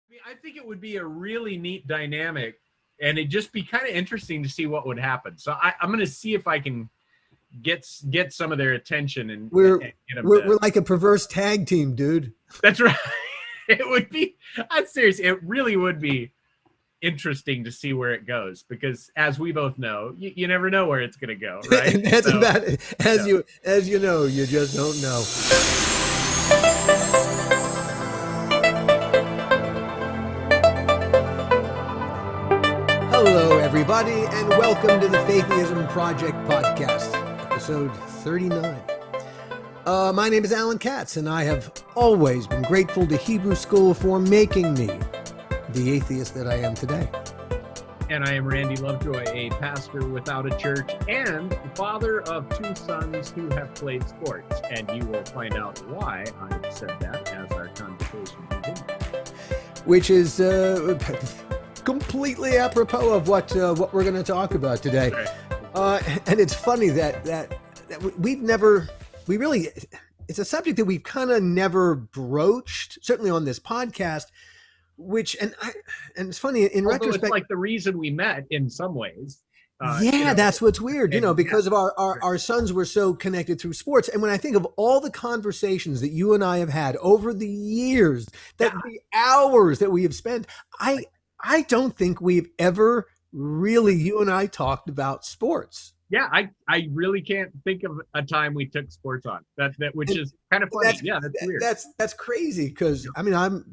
mean, I think it would be a really neat dynamic, and it'd just be kind of interesting to see what would happen. So I'm going to see if I can get some of their attention and We're get them we're like a perverse tag team, dude. That's right. It would be. I'm serious. It really would be interesting to see where it goes, because as we both know, you never know where it's going to go, right? And that's about it. As you know, you just don't know. Hello, everybody, and welcome to the Faithism Project podcast, episode 39. My name is Alan Katz, and I have always been grateful to Hebrew School for making me the atheist that I am today. And I am Randy Lovejoy, a pastor without a church and father of two sons who have played sports. And you will find out why I said that as our conversation continues. Which is completely apropos of what we're going to talk about today. And it's funny that it's a subject that we've kind of never broached, certainly on this podcast. And it's funny in retrospect. It's like the reason we met in some ways. That's what's weird, because of our sons were so connected through sports. And when I think of all the conversations that you and I have had over the years, the hours that we have spent, I don't think we've ever really, you and I, talked about sports. Yeah, I really can't think of a time we took sports on which is kind of funny. That's weird. That's crazy because I mean I'm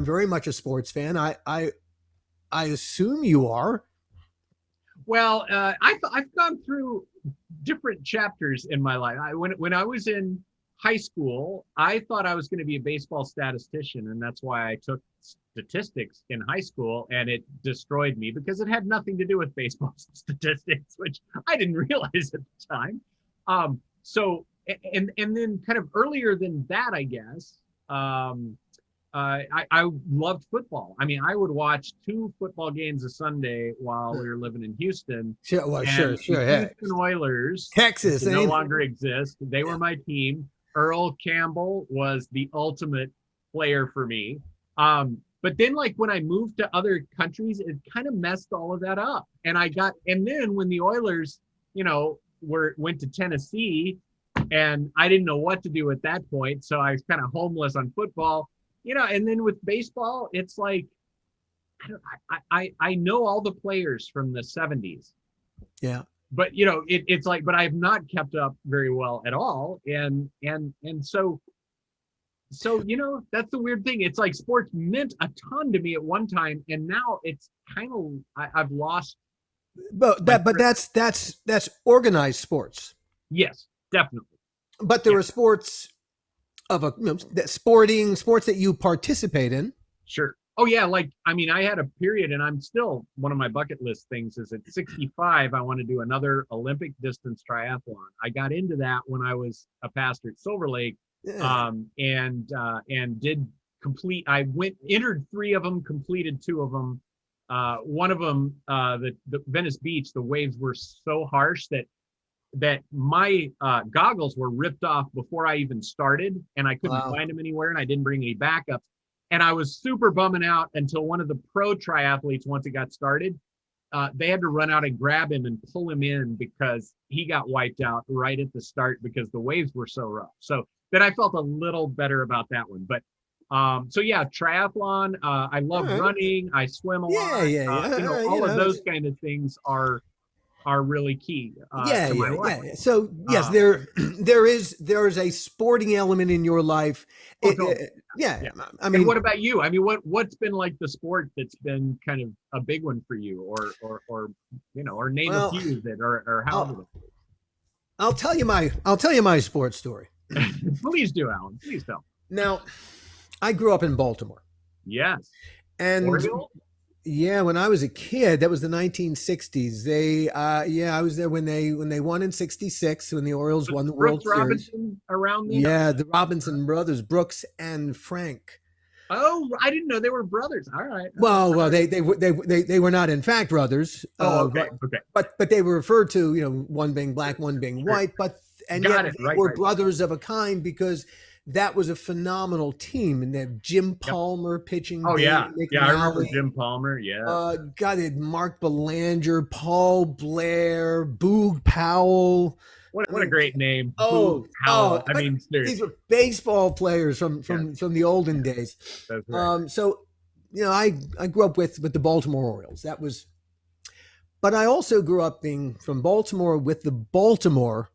very much a sports fan. I assume you are. Well, I've gone through different chapters in my life. When I was in high school, I thought I was going to be a baseball statistician, and that's why I took statistics in high school, and it destroyed me because it had nothing to do with baseball statistics, which I didn't realize at the time. So then kind of earlier than that, I guess, I loved football. I mean, I would watch 2 football games a Sunday while we were living in Houston. Sure. The Houston Oilers, Texas, no longer exist. They were my team. Earl Campbell was the ultimate player for me. But then, like, when I moved to other countries, it kind of messed all of that up. And then when the Oilers, went to Tennessee, and I didn't know what to do at that point. So I was kind of homeless on football, and then with baseball, it's like, I know all the players from the 70s. Yeah. But, it's like, but I've not kept up very well at all. And so, that's the weird thing. It's like sports meant a ton to me at one time, and now it's kind of I've lost. But that's organized sports. Yes, definitely. But there are sports sports that you participate in. Sure. Oh yeah, I had a period, and I'm still, one of my bucket list things is at 65, I want to do another Olympic distance triathlon. I got into that when I was a pastor at Silver Lake. And did complete. I entered 3 of them, completed 2 of them. One of them, the Venice Beach, the waves were so harsh that my goggles were ripped off before I even started, and I couldn't find them anywhere, and I didn't bring any backups. And I was super bumming out until one of the pro triathletes, once it got started, they had to run out and grab him and pull him in because he got wiped out right at the start because the waves were so rough. So then I felt a little better about that one. But triathlon, I love running, I swim a lot. All of those kind of things are really key to my life. So yes, there is a sporting element in your life. I mean, and what about you? I mean, what's been like the sport that's been kind of a big one for you, or name a few that or how? I'll tell you my sports story. Please do, Alan. Please tell. Now, I grew up in Baltimore. Yes. And when I was a kid, that was the 1960s. I was there when they won in 66, when the Orioles won the World Series. Robinson around there? Yeah, the Robinson brothers, Brooks and Frank. Oh, I didn't know they were brothers. All right. Well, they were not in fact brothers. Okay. But they were referred to, one being black, one being white. But yet they were brothers of a kind because that was a phenomenal team. And they have Jim Yep. Palmer pitching. Oh Dave yeah. Yeah, I remember McNally. Jim Palmer. Yeah. God, it Mark Belanger, Paul Blair, Boog Powell. I What a mean, great name. Boog Howell. I but mean, these seriously. were baseball players Yeah, from the olden days. that's right. So I grew up with the Baltimore Orioles. That was, but I also grew up being from Baltimore with the Baltimore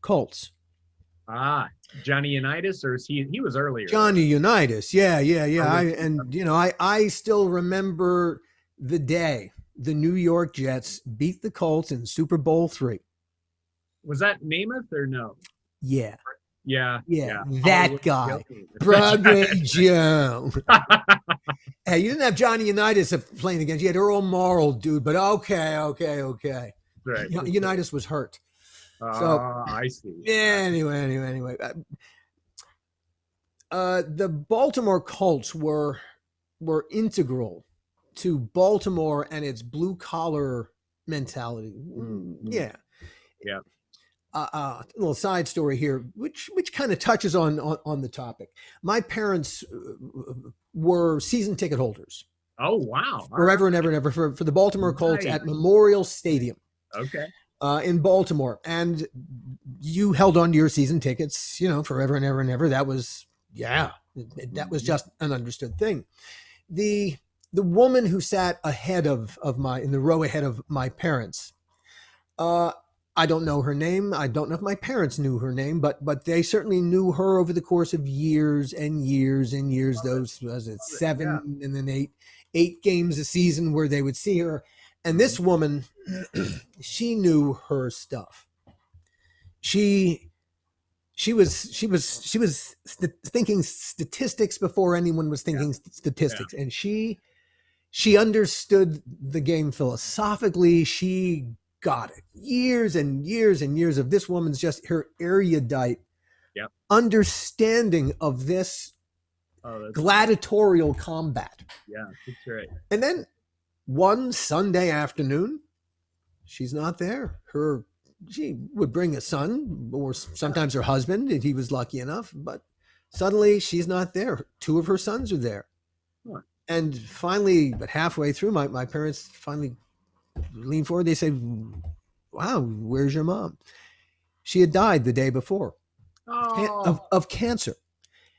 Colts. Ah, Johnny Unitas, or is he was earlier? Johnny Unitas. Yeah. Early. I still remember the day the New York Jets beat the Colts in Super Bowl III. Was that Namath or no? Yeah. Yeah, Yeah. That Hollywood guy. Guilty. Broadway Joe. Hey, you didn't have Johnny Unitas playing against. You had Earl Morrill, dude. But okay. Right. Unitas was hurt. So I see. anyway. The Baltimore Colts were integral to Baltimore and its blue collar mentality. Mm-hmm. Yeah. Yeah. A little side story here, which kind of touches on the topic. My parents were season ticket holders. Oh wow! Forever and ever for the Baltimore Colts at Memorial Stadium. Okay. In Baltimore, and you held on to your season tickets, forever and ever. That was that was just an understood thing. The woman who sat ahead in the row ahead of my parents, I don't know her name. I don't know if my parents knew her name, but they certainly knew her over the course of years and years and years. Those was it 7 and then 8 games a season where they would see her. And this woman, she knew her stuff. She was thinking statistics before anyone was thinking statistics, and she understood the game philosophically. She got it. Years and years and years of this woman's just her erudite understanding of this gladiatorial combat. Yeah, that's right. And then one Sunday afternoon, she's not there. She would bring a son or sometimes her husband if he was lucky enough, but suddenly she's not there. 2 of her sons are there. Huh. And finally, but halfway through, my parents finally lean forward. They say, "Wow, where's your mom?" She had died the day before of cancer.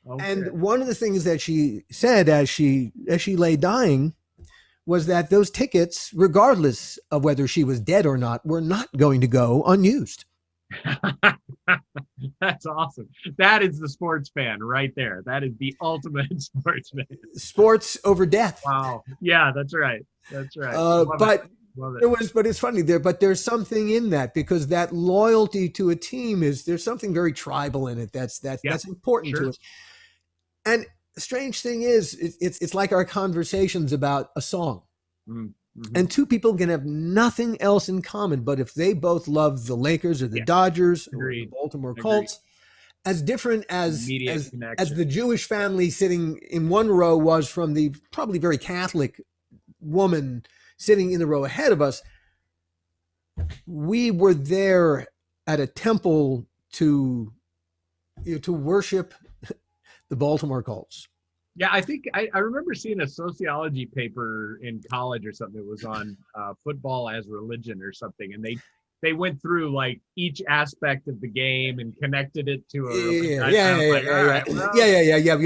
Okay. And one of the things that she said as she lay dying was that those tickets, regardless of whether she was dead or not, were not going to go unused. That's awesome. That is the sports fan right there. That is the ultimate sports fan. Sports over death. Wow. Yeah, that's right. That's right. But it's funny there. But there's something in that, because that loyalty to a team there's something very tribal in it. That's important to us. And the strange thing is, it's like our conversations about a song. Mm-hmm. And 2 people can have nothing else in common, but if they both love the Lakers or the Dodgers or the Baltimore Colts, as different as the Jewish family sitting in one row was from the probably very Catholic woman sitting in the row ahead of us, we were there at a temple to worship the Baltimore Colts. Yeah, I think I remember seeing a sociology paper in college or something. It was on football as religion or something, and they went through like each aspect of the game and connected it to your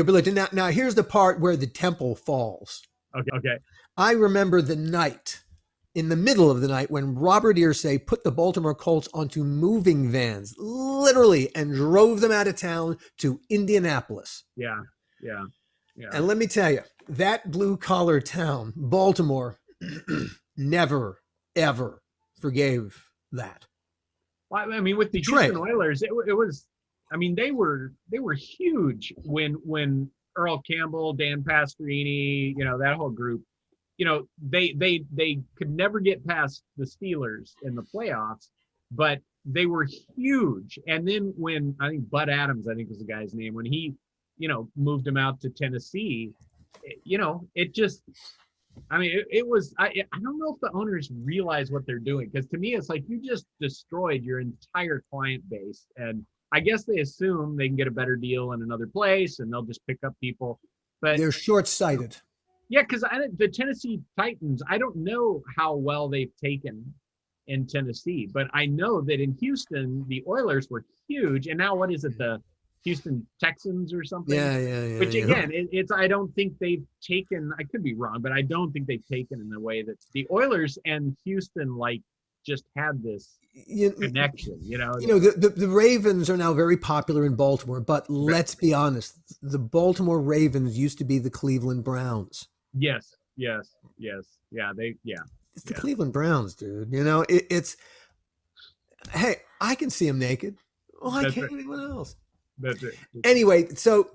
religion. Now here's the part where the temple falls. Okay. I remember the night, in the middle of the night, when Robert Irsay put the Baltimore Colts onto moving vans, literally, and drove them out of town to Indianapolis. Yeah. And let me tell you, that blue-collar town, Baltimore, never, ever forgave that. Well, I mean, with the Houston Oilers, it was, I mean, they were huge when Earl Campbell, Dan Pastorini, that whole group, they could never get past the Steelers in the playoffs, but they were huge. And then when, I think Bud Adams, was the guy's name, when he, moved him out to Tennessee, it just, it was, I don't know if the owners realize what they're doing, because to me, it's like you just destroyed your entire client base. And I guess they assume they can get a better deal in another place and they'll just pick up people. But They're short-sighted. yeah, because the Tennessee Titans, I don't know how well they've taken in Tennessee, but I know that in Houston, the Oilers were huge. And now what is it, the Houston Texans or something? Yeah. Which again, it's I don't think they've taken, I could be wrong, but I don't think they've taken in the way that the Oilers and Houston like just had this connection, the Ravens are now very popular in Baltimore, but let's be honest, the Baltimore Ravens used to be the Cleveland Browns. Yes. Yeah, it's the Cleveland Browns, dude. It's hey, I can see them naked. Well, I can't anyone else. That's it. Anyway, so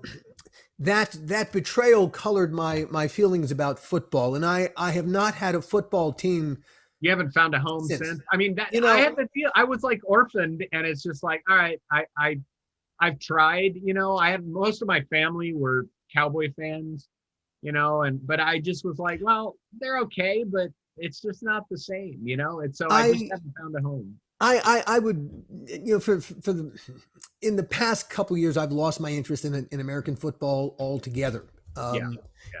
that betrayal colored my feelings about football, and I have not had a football team. You haven't found a home since. I mean, I had the deal. I was like orphaned, and it's just like, all right, I've tried. I had most of my family were Cowboy fans, but I just was like, well, they're okay, but it's just not the same, And so I just haven't found a home. I would, in the past couple of years, I've lost my interest in American football altogether.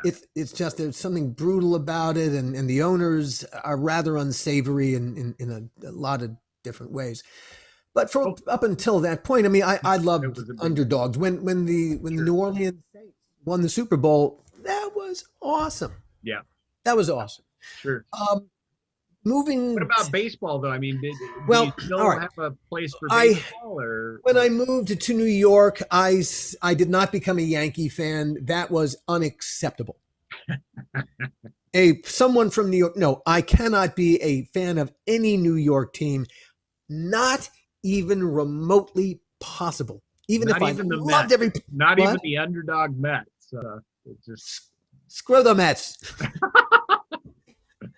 It's just there's something brutal about it, and the owners are rather unsavory in a lot of different ways. But up until that point, I mean, I loved underdogs. When the New Orleans Saints won the Super Bowl, that was awesome. Yeah, that was awesome. Sure. What about baseball, though? I mean, do you still have a place for baseball? When I moved to New York, I did not become a Yankee fan. That was unacceptable. Someone from New York. No, I cannot be a fan of any New York team. Not even remotely possible. Even if I loved every. Not even the underdog Mets. Just screw the Mets.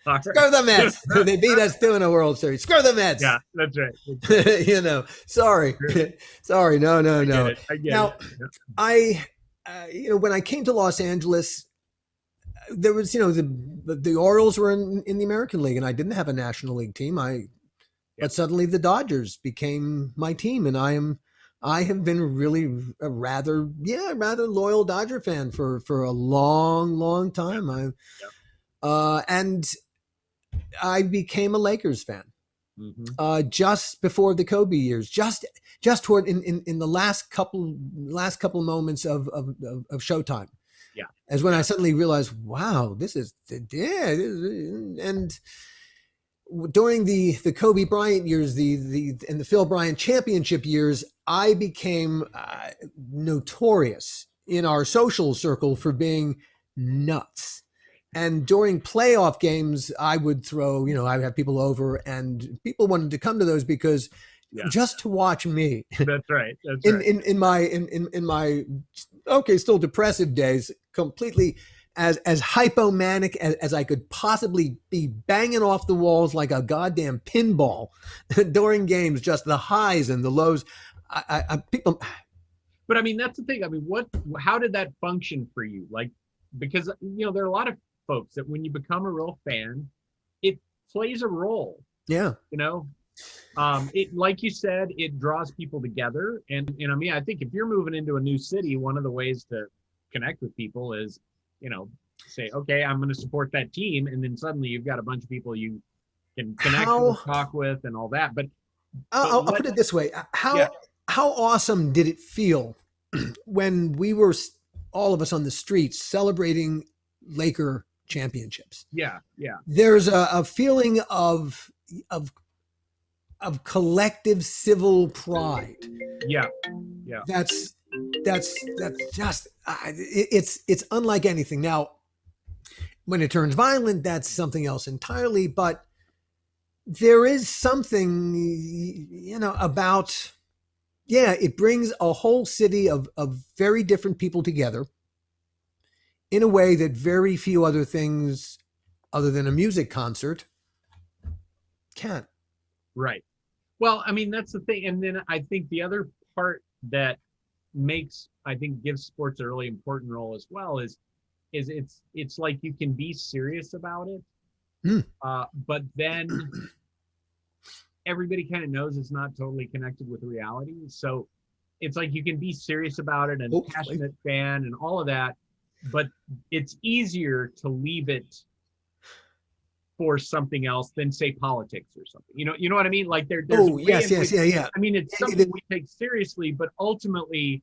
Screw the Mets. They beat us too in a World Series. Screw the Mets. Yeah, that's right. Sorry. Sorry. No. I get it. When I came to Los Angeles, there was, the Orioles were in the American League, and I didn't have a National League team. But suddenly the Dodgers became my team, and I have been really a rather loyal Dodger fan for a long time. And I became a Lakers fan just before the Kobe years, just toward in the last couple moments of Showtime. Yeah, as when I suddenly realized, wow, this is and during the Kobe Bryant years, and the Phil Bryant championship years, I became notorious in our social circle for being nuts. And during playoff games, I would throw, I would have people over, and people wanted to come to those because just to watch me. That's right. In my still depressive days, completely as hypomanic as I could possibly be, banging off the walls like a goddamn pinball during games, just the highs and the lows. People. But I mean, that's the thing. I mean, how did that function for you? Like, because, there are a lot of folks that when you become a real fan, it plays a role. Yeah. It, like you said, it draws people together. And I mean, I think if you're moving into a new city, one of the ways to connect with people is, say, okay, I'm going to support that team. And then suddenly you've got a bunch of people you can connect with, talk with, and all that. But I'll put it this way. How awesome did it feel when we were all of us on the streets celebrating Laker championships? Yeah. There's a feeling of collective civil pride. Yeah. That's just it's unlike anything. Now, when it turns violent, that's something else entirely. But there is something, about it brings a whole city of very different people together in a way that very few other things, other than a music concert, can. Right. Well, I mean, that's the thing. And then I think the other part that gives sports a really important role as well is it's like you can be serious about it, but then everybody kind of knows it's not totally connected with reality. So it's like you can be serious about it and Hopefully. passionate fan and all of that, but it's easier to leave it for something else than say politics or something. You know what I mean? Like there's a way yes, in yes, which, yeah. I mean, it's something we take seriously, but ultimately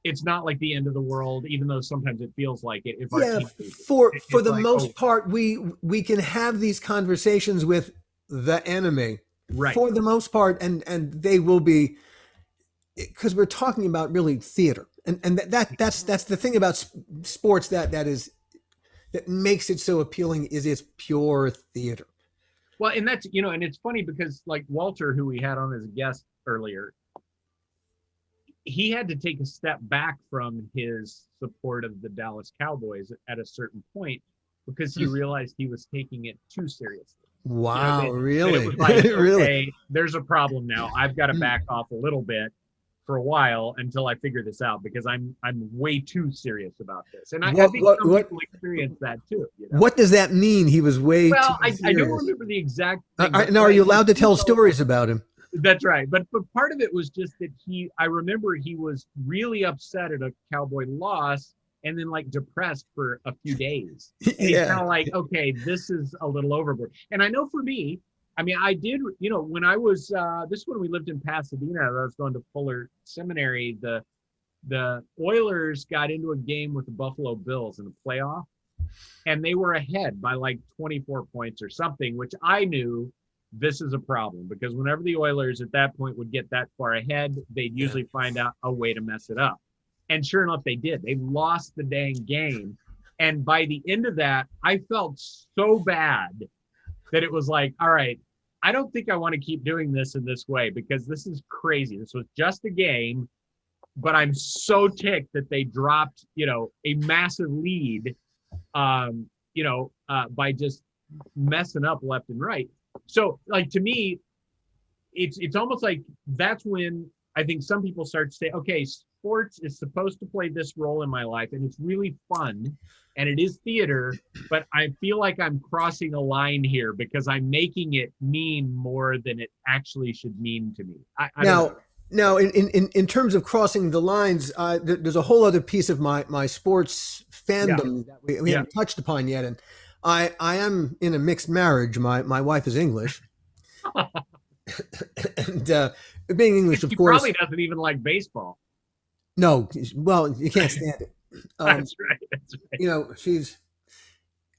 it's not like the end of the world, even though sometimes it feels like it. If our team loses. For It's the like, most part, we can have these conversations with the enemy, right. For the most part, and they will be, because we're talking about really theater, and that's the thing about sports that makes it so appealing is it's pure theater. Well, and that's, and it's funny because like Walter, who we had on as a guest earlier, he had to take a step back from his support of the Dallas Cowboys at a certain point because he realized he was taking it too seriously. Wow, really? It was like, Really? okay, there's a problem now. I've got to back off a little bit for a while until I figure this out because I'm way too serious about this. And I think some people experience that too. What does that mean? He was way too serious. I don't remember the exact thing. Now, are you allowed to tell stories about him? That's right. But part of it was just that I remember he was really upset at a Cowboy loss and then like depressed for a few days. And he's kind of like, okay, this is a little overboard. And I know for me, I mean, I did, when I was, this is when we lived in Pasadena, I was going to Fuller Seminary, the Oilers got into a game with the Buffalo Bills in the playoff, and they were ahead by like 24 points or something, which I knew this is a problem because whenever the Oilers at that point would get that far ahead, they'd usually find out a way to mess it up. And sure enough, they did. They lost the dang game. And by the end of that, I felt so bad that it was like, all right, I don't think I want to keep doing this in this way because this is crazy. This was just a game, but I'm so ticked that they dropped, a massive lead, by just messing up left and right. So like, to me, it's almost like that's when I think some people start to say, okay, sports is supposed to play this role in my life and it's really fun and it is theater, but I feel like I'm crossing a line here because I'm making it mean more than it actually should mean to me. Now, in terms of crossing the lines, there's a whole other piece of my sports fandom that we haven't touched upon yet. And I am in a mixed marriage. My wife is English. And being English, of course. She probably doesn't even like baseball. No, well, you can't stand it. That's right. She's,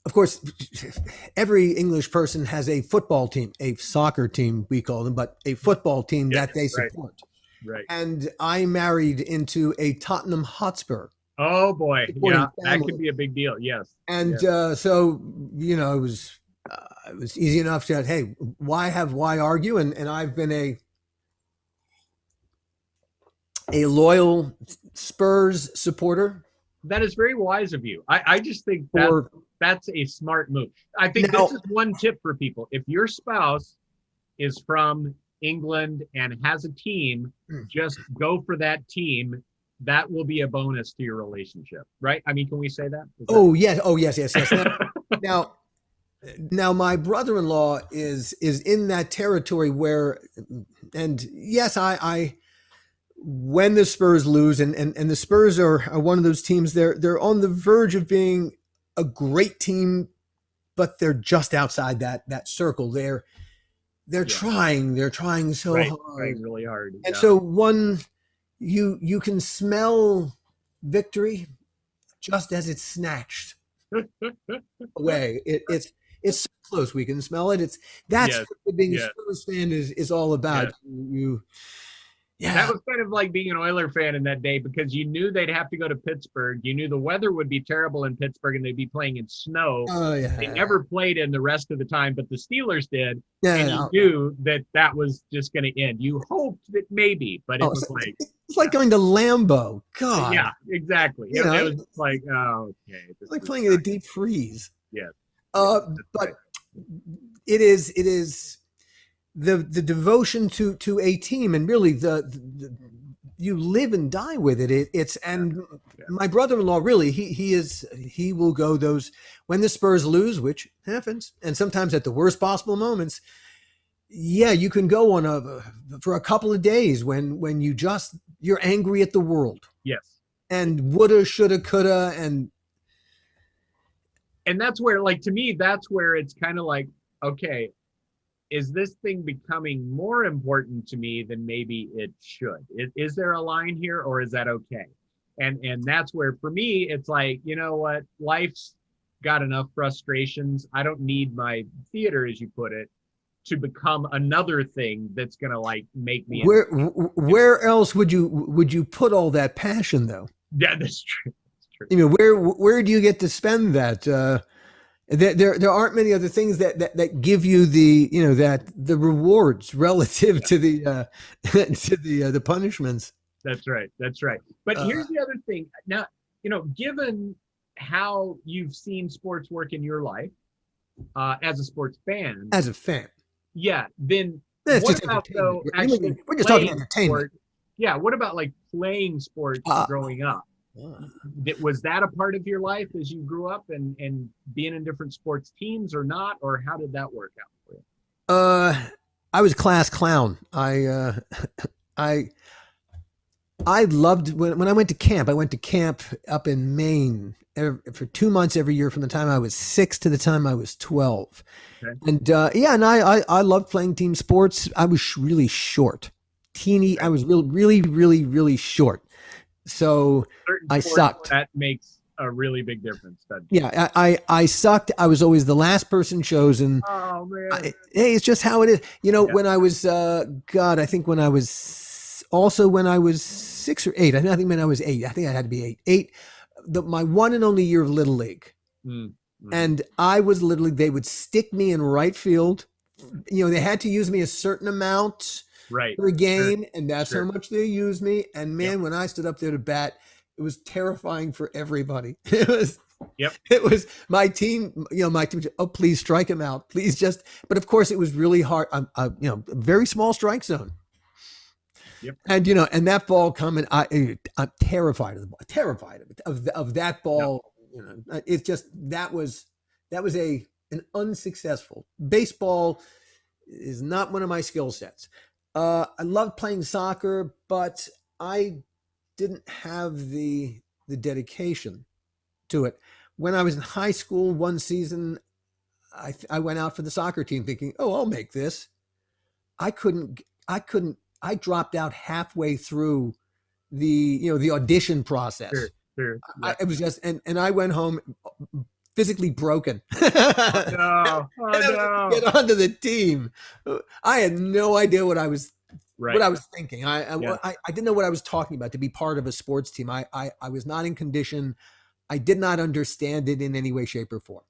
of course, every English person has a football team, a soccer team, we call them, but a football team that they support. Right. And I married into a Tottenham Hotspur. Oh boy, yeah, that could be a big deal. Yes. And so it was easy enough to, hey, why argue? And I've been a loyal Spurs supporter. That is very wise of you. I just think that's a smart move. I think this is one tip for people. If your spouse is from England and has a team, just go for that team. That will be a bonus to your relationship, right? I mean, can we say that? Yes. Now my brother-in-law is in that territory where, and yes, I when the Spurs lose, and the Spurs are one of those teams, they're on the verge of being a great team, but they're just outside that circle. They're trying so hard, trying really hard. And so you can smell victory just as it's snatched away. It's so close. We can smell it. That's what being a Spurs fan is all about. That was kind of like being an Oiler fan in that day because you knew they'd have to go to Pittsburgh. You knew the weather would be terrible in Pittsburgh and they'd be playing in snow. They never played in the rest of the time, but the Steelers did. You knew that was just going to end. You hoped that maybe, but it was like... It's like going to Lambeau. God. Yeah, exactly. It was like, okay. It's like playing in a deep freeze. Yeah. But it is the devotion to a team, and really the you live and die with it. My brother-in-law, really, he will go those when the Spurs lose, which happens, and sometimes at the worst possible moments. yeah, you can go on for a couple of days when you're angry at the world Yes. and woulda, shoulda, coulda, And that's where, like, to me, that's where it's kind of like, okay, is this thing becoming more important to me than maybe it should? Is there a line here, or is that okay? And that's where, for me, it's like, you know what, life's got enough frustrations. I don't need my theater, as you put it, to become another thing that's gonna like make me. where else would you put all that passion though? Yeah, that's true. That's true. You know, where do you get to spend that? There aren't many other things that give you the, you know, that the rewards relative to the the punishments. That's right. That's right. But Uh, here's the other thing. Now, given how you've seen sports work in your life, as a sports fan, as a fan, yeah, then it's what just about entertainment. though actually We're just talking playing entertainment. sport? Yeah, what about like playing sports Uh, growing up? Was that a part of your life as you grew up, and being in different sports teams or not, or how did that work out for you? uh, I was class clown. I I loved when I went to camp. I went to camp up in Maine for 2 months every year from the time I was 6 to the time I was 12. Okay. And yeah, and I loved playing team sports. I was really short, teeny. I was really short. So Certain I sports, sucked. that makes a really big difference. Yeah, I sucked. I was always the last person chosen. Oh man. Hey, it's just how it is. You know, Yeah. when I was, God, I think when I was also when I was 6 or 8, I think when I was 8, I think I had to be 8, my one and only year of Little League. Mm. And I was literally, they would stick me in right field. You know, they had to use me a certain amount Right. per game, and that's Sure. how much they used me. And man, when I stood up there to bat, it was terrifying for everybody. It was my team, you know, my team. Oh, please strike him out. Please just, but of course it was really hard. You know, very small strike zone. Yep. And, you know, and that ball coming, I'm terrified of the ball, terrified of that ball. You know, it's just, that was an unsuccessful baseball is not one of my skill sets. I loved playing soccer, but I didn't have the dedication to it. When I was in high school, one season, I went out for the soccer team thinking, oh, I'll make this. I couldn't, I dropped out halfway through the audition process. Sure. It was just, and I went home physically broken. Oh, no. Get onto the team. I had no idea what I was Right. what I was thinking. I didn't know what I was talking about to be part of a sports team. I was not in condition. I did not understand it in any way, shape, or form.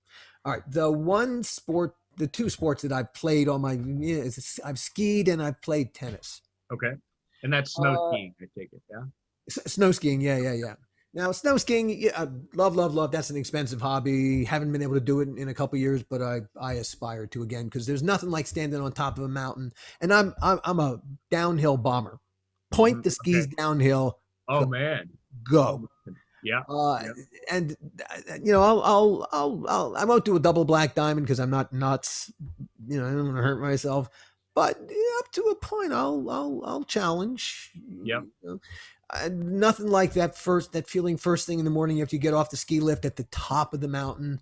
All right. The two sports that I've played on I've skied and I've played tennis. Okay. And that's snow skiing, I take it, yeah? Snow skiing, yeah. Now, snow skiing, love. That's an expensive hobby. Haven't been able to do it in a couple of years, but I aspire to again, because there's nothing like standing on top of a mountain. And I'm a downhill bomber. Point the skis downhill. Oh man, go. Yeah. And you know, I won't do a double black diamond because I'm not nuts. You know, I don't want to hurt myself. But up to a point, I'll challenge. Yep. You know? Nothing like that feeling first thing in the morning after you get off the ski lift at the top of the mountain,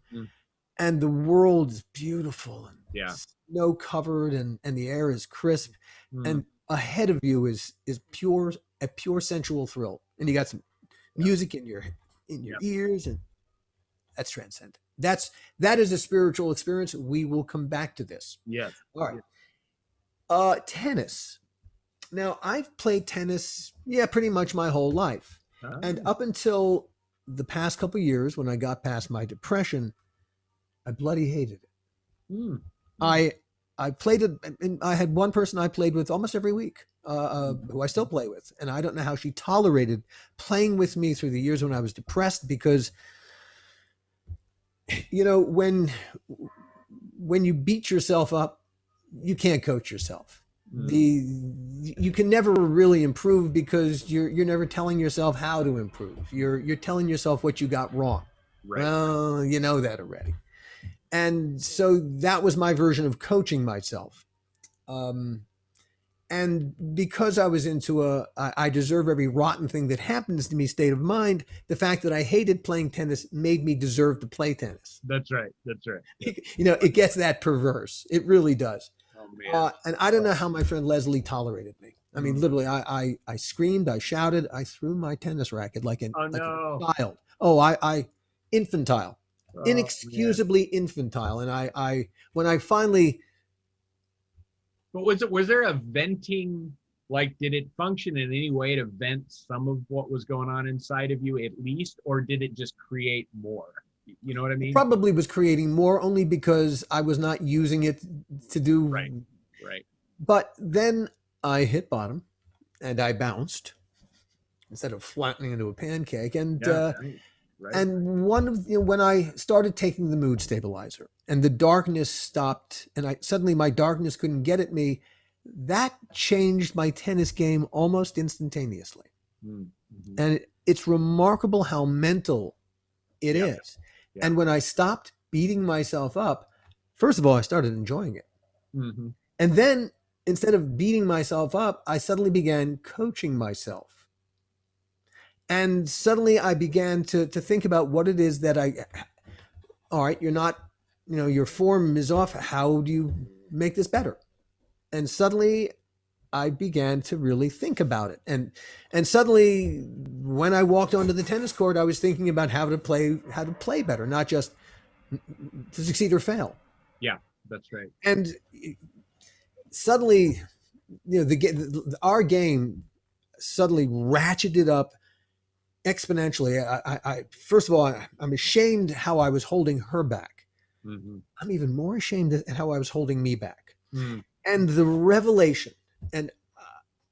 and the world is beautiful and snow covered, and the air is crisp, and ahead of you is a pure sensual thrill, and you got some music in your ears, and that's transcendent. That is a spiritual experience. We will come back to this. Yes. All right. Tennis. Now, I've played tennis, pretty much my whole life. And up until the past couple of years, when I got past my depression, I bloody hated it. I played it, and I had one person I played with almost every week, who I still play with. And I don't know how she tolerated playing with me through the years when I was depressed, because, you know, when you beat yourself up, you can't coach yourself. You can never really improve because you're never telling yourself how to improve. You're telling yourself what you got wrong. Right. Well, you know that already. And so that was my version of coaching myself. And because I was into I deserve every rotten thing that happens to me state of mind, the fact that I hated playing tennis made me deserve to play tennis. That's right. That's right. Yeah. It gets that perverse. It really does. Oh, man. And I don't know how my friend Leslie tolerated me. I mean, literally, I screamed, I shouted, I threw my tennis racket like a child. Oh, I infantile, inexcusably infantile. And I when I finally. But was there a venting, like, did it function in any way to vent some of what was going on inside of you at least, or did it just create more? You know what I mean? It probably was creating more only because I was not using it to do. Right. But then I hit bottom and I bounced instead of flattening into a pancake. And, and one of when I started taking the mood stabilizer and the darkness stopped and suddenly my darkness couldn't get at me, that changed my tennis game almost instantaneously. Mm-hmm. And it's remarkable how mental it is. Yeah. And when I stopped beating myself up, first of all, I started enjoying it. Mm-hmm. And then instead of beating myself up, I suddenly began coaching myself. And suddenly I began to think about what it is that all right, you're not, your form is off. How do you make this better? And suddenly I began to really think about it. And suddenly when I walked onto the tennis court, I was thinking about how to play better, not just to succeed or fail. Yeah, that's right. And suddenly, our game suddenly ratcheted up exponentially. I first of all, I'm ashamed how I was holding her back. Mm-hmm. I'm even more ashamed at how I was holding me back. Mm-hmm. And the revelation, and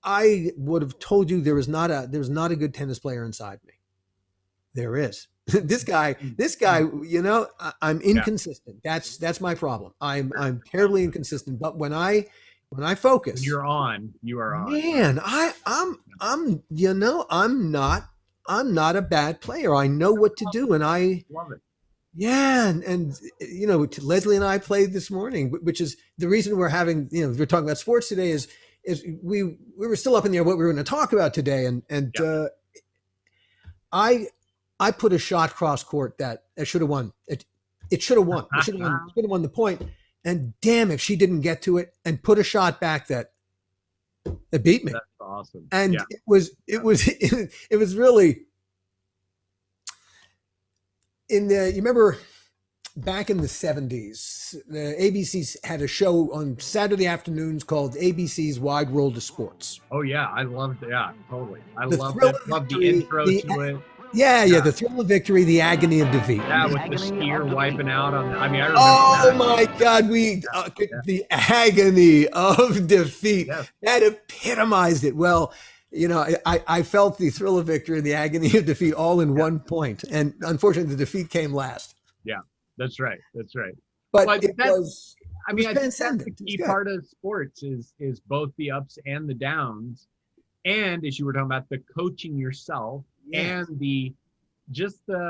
I would have told you there's not a good tennis player inside me. There is. This guy, I'm inconsistent. Yeah. That's my problem. I'm terribly inconsistent. But when I focus, you are on. Man, I'm not a bad player. I know what to do, and I love it. Yeah, and Leslie and I played this morning, which is the reason we're having. We're talking about sports today. Is we were still up in the air what we were going to talk about today, and I put a shot cross court that I should have won. It should have won. It should have won the point. And damn if she didn't get to it and put a shot back that beat me. That's awesome. And it was really you remember back in the 70s, the ABC had a show on Saturday afternoons called ABC's Wide World of Sports. Oh yeah, I loved it. Yeah, totally. I loved the intro to it. Yeah, the thrill of victory, the agony of defeat. Yeah, with the skier wiping out on. I remember. Oh my God, the agony of defeat. Yes. That epitomized it. Well, I felt the thrill of victory and the agony of defeat all in one point, and unfortunately, the defeat came last. Yeah, that's right. That's right. But it was. I mean, I think that's the key part of sports is both the ups and the downs, and as you were talking about, the coaching yourself. Yes. And the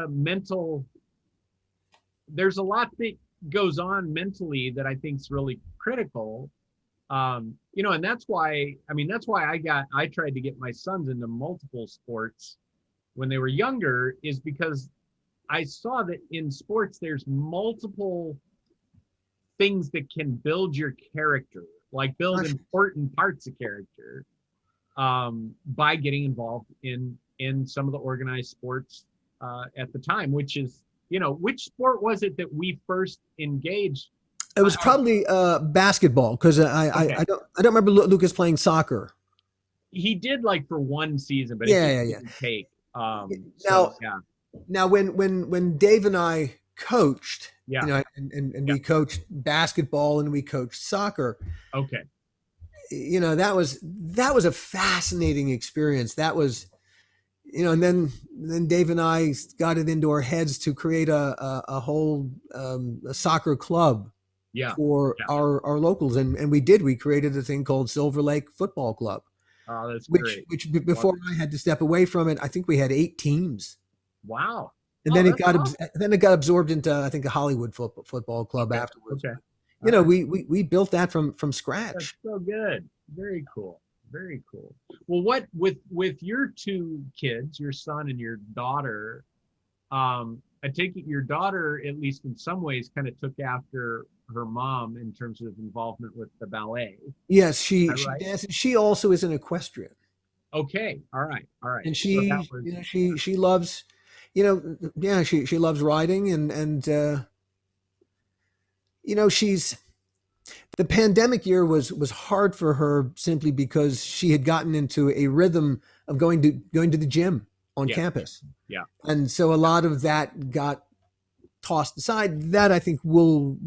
mental, there's a lot that goes on mentally that I think is really critical. And that's why I tried to get my sons into multiple sports when they were younger, is because I saw that in sports, there's multiple things that can build your character, like build important parts of character, by getting involved in some of the organized sports at the time, which is, which sport was it that we first engaged? It was probably basketball, because I don't remember Lucas playing soccer. He did, like, for one season, but didn't take. Now when Dave and I coached, and we coached basketball and we coached soccer. Okay. That was a fascinating experience. That was. And then Dave and I got it into our heads to create a whole a soccer club for our locals. And we did. We created a thing called Silver Lake Football Club. Oh, that's great. Which before I had to step away from it, I think we had 8 teams. Wow. And then it got absorbed into, I think, a Hollywood football club afterwards. Okay. You All know, right. we built that from That's scratch. so good. Very cool. Very cool. Well, what with your two kids, your son and your daughter, I take it your daughter, at least in some ways, kind of took after her mom in terms of involvement with the ballet. Is Yes, that she right? dances. She also is an equestrian, Okay. All right. All right. and So that she, was she loves, yeah, she loves riding, and she's the pandemic year was hard for her simply because she had gotten into a rhythm of going to the gym on yeah, campus, yeah, and so a lot of that got tossed aside. That I think will,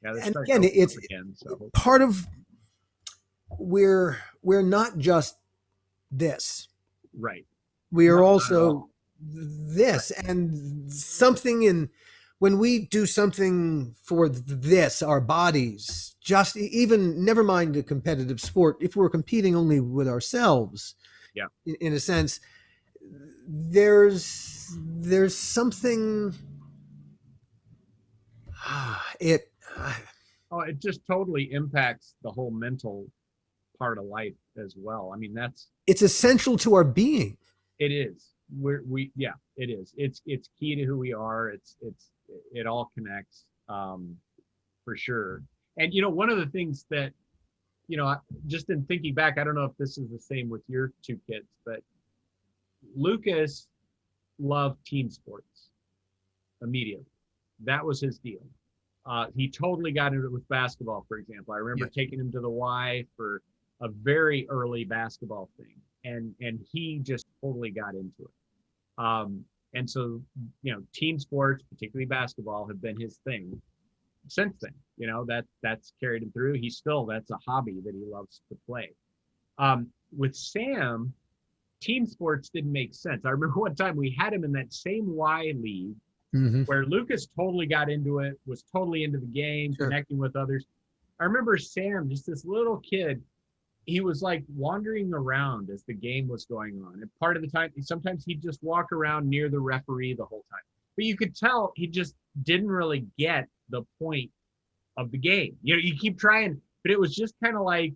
yeah. They're and starting to again, open up it's again. So hopefully, part of we're not just this. right. We No, are not at also all. Right. this, and something in when we do something for this, our bodies, just even never mind a competitive sport, if we're competing only with ourselves, Yeah. in a sense, there's something it Oh, it just totally impacts the whole mental part of life as well. I mean, it's essential to our being. it is. Yeah, it is. It's key to who we are. It all connects, for sure. And one of the things that just in thinking back, I don't know if this is the same with your two kids, but Lucas loved team sports immediately. That was his deal. He totally got into it with basketball, for example. I remember Yeah. taking him to the Y for a very early basketball thing, and he just totally got into it. And so, team sports, particularly basketball, have been his thing since then. That's carried him through. That's a hobby that he loves to play. With Sam, team sports didn't make sense. I remember one time we had him in that same Y league Hmm. where Lucas totally got into it, was totally into the game, Sure. connecting with others. I remember Sam, just this little kid, he was like wandering around as the game was going on. And part of the time, sometimes he'd just walk around near the referee the whole time. But you could tell he just didn't really get the point of the game. You keep trying, but it was just kind of like,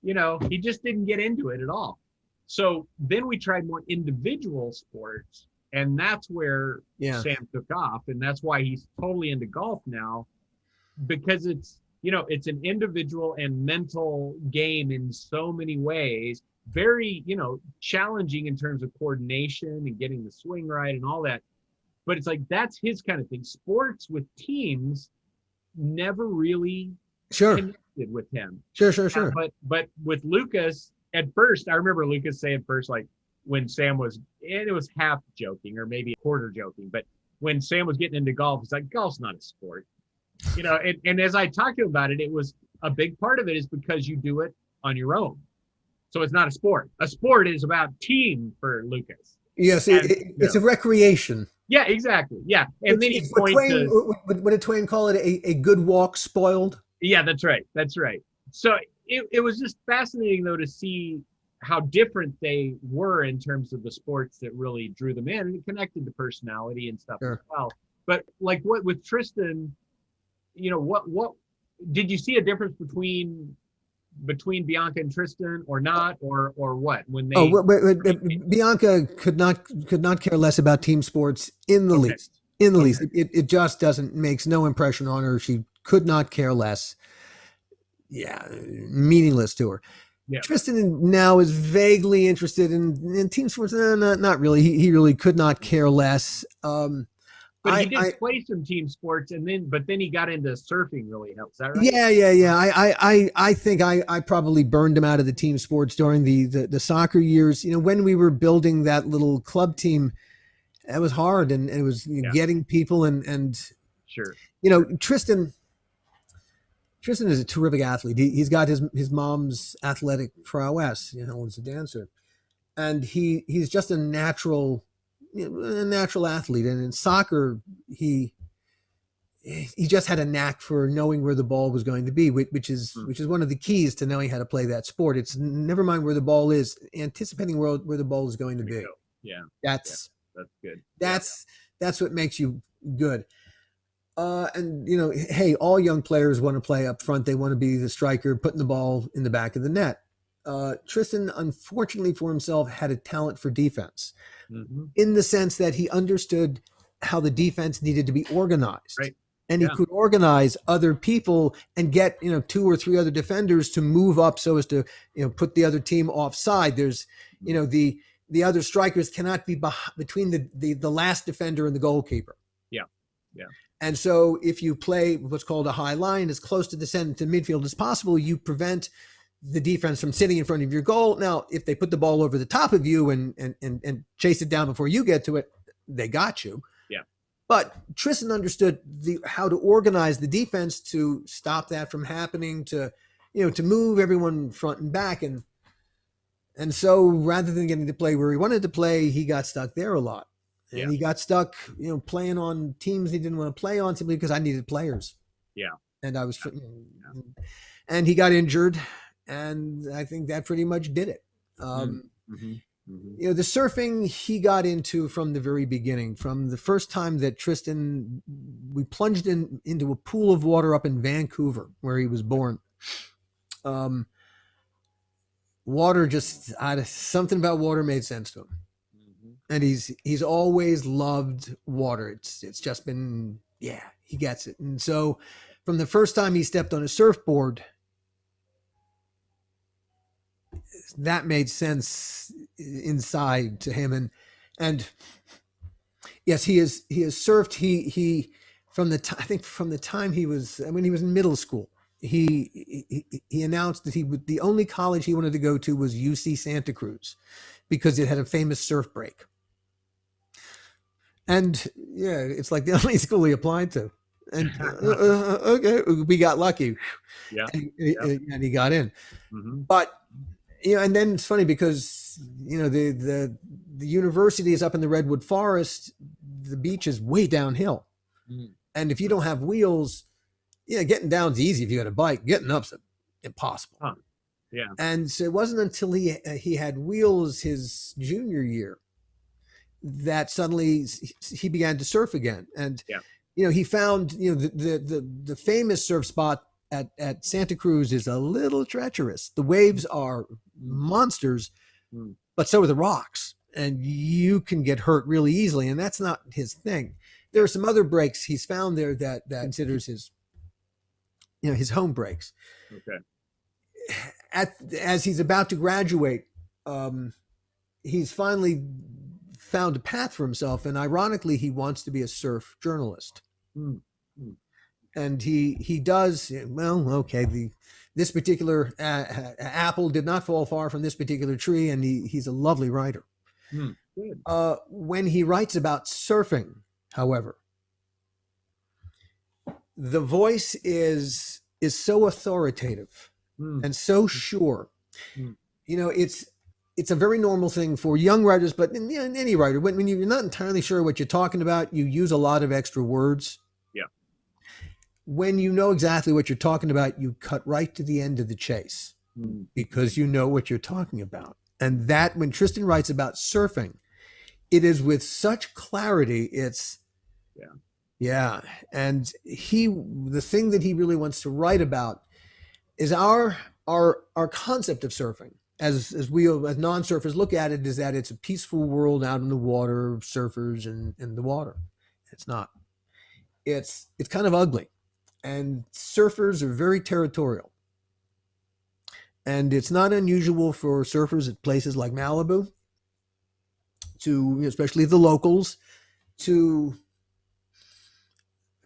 he just didn't get into it at all. So then we tried more individual sports, and that's where Yeah. Sam took off. And that's why he's totally into golf now, because it's an individual and mental game in so many ways, very challenging in terms of coordination and getting the swing right and all that, but it's like that's his kind of thing. Sports with teams never really Sure. connected with him. Sure. But with Lucas, at first I remember Lucas saying first, like when Sam was, and it was half joking or maybe a quarter joking, but when Sam was getting into golf, it's like golf's not a sport. And as I talked to him about it, it was a big part of it is because you do it on your own. So it's not a sport. A sport is about team for Lucas. Yes, And it's a recreation. yeah, exactly. Yeah. And then It's he what point Twain to, what did Twain call it? A good walk spoiled. yeah, that's right. That's right. So it was just fascinating though to see how different they were in terms of the sports that really drew them in, and it connected to personality and stuff as Sure. well. But like what with Tristan, what did you see a difference between Bianca and Tristan or not, or what when Oh, they Bianca could not care less about team sports in the okay, least. In the least, okay, it just doesn't makes no impression on her. She could not care less. Yeah, meaningless to her. yeah, Tristan now is vaguely interested in team sports. Not really. He really could not care less. but he did I play some team sports, and then he got into surfing really helps. Is that right? Yeah. I think I probably burned him out of the team sports during the soccer years. When we were building that little club team, that was hard, and it was Yeah, getting people and sure, you know sure, Tristan. Tristan is a terrific athlete. He's got his mom's athletic prowess. As a dancer, and he's just a natural athlete. And in soccer, he just had a knack for knowing where the ball was going to be, which is Hmm. one of the keys to knowing how to play that sport. It's never mind where the ball is, anticipating where the ball is going to There you be. go. Yeah, yeah, That's that's good. Yeah, that's that's what makes you good. And hey, all young players want to play up front. They want to be the striker, putting the ball in the back of the net. Tristan, unfortunately for himself, had a talent for defense, in the sense that he understood how the defense needed to be organized. Right. And he could organize other people and get, 2 or 3 other defenders to move up so as to, put the other team offside. There's, the other strikers cannot be between the last defender and the goalkeeper. Yeah. Yeah. And so if you play what's called a high line as close to the center to midfield as possible, you prevent the defense from sitting in front of your goal. Now, if they put the ball over the top of you and chase it down before you get to it, they got you. Yeah. But Tristan understood how to organize the defense to stop that from happening, to move everyone front and back. And so rather than getting to play where he wanted to play, he got stuck there a lot. And he got stuck, playing on teams he didn't want to play on simply because I needed players. Yeah. And I was, and he got injured, and I think that pretty much did it. The surfing he got into from the very beginning, from the first time that we plunged into a pool of water up in Vancouver, where he was born. Water something about water made sense to him. And he's always loved water. It's just been, he gets it. And so from the first time he stepped on a surfboard, that made sense inside to him. And yes, he has surfed. He from the time he was, when he was in middle school, he announced that the only college he wanted to go to was UC Santa Cruz, because it had a famous surf break. And it's like the only school he applied to. And okay, we got lucky. Yeah. And he got in. But and then it's funny because the university is up in the redwood forest. The beach is way downhill. And if you don't have wheels, getting down's easy if you got a bike. Getting up's impossible. Yeah. And so it wasn't until he had wheels his junior year that suddenly he began to surf again. And he found the famous surf spot at Santa Cruz is a little treacherous. The waves are monsters, but so are the rocks, and you can get hurt really easily. And that's not his thing. There are some other breaks he's found there that considers his home breaks. Okay. As he's about to graduate, he's finally found a path for himself, and ironically, he wants to be a surf journalist. And he does well. Okay, this particular apple did not fall far from this particular tree, and he's a lovely writer. Good. When he writes about surfing, however, the voice is so authoritative and so sure. It's a very normal thing for young writers, but in any writer, when you're not entirely sure what you're talking about, you use a lot of extra words. Yeah. When you know exactly what you're talking about, you cut right to the end of the chase because you know what you're talking about. And that, when Tristan writes about surfing, it is with such clarity. It's and the thing that he really wants to write about is our concept of surfing. As we as non-surfers look at it, is that it's a peaceful world out in the water, surfers and the water. It's not. It's kind of ugly, and surfers are very territorial. And it's not unusual for surfers at places like Malibu especially the locals, to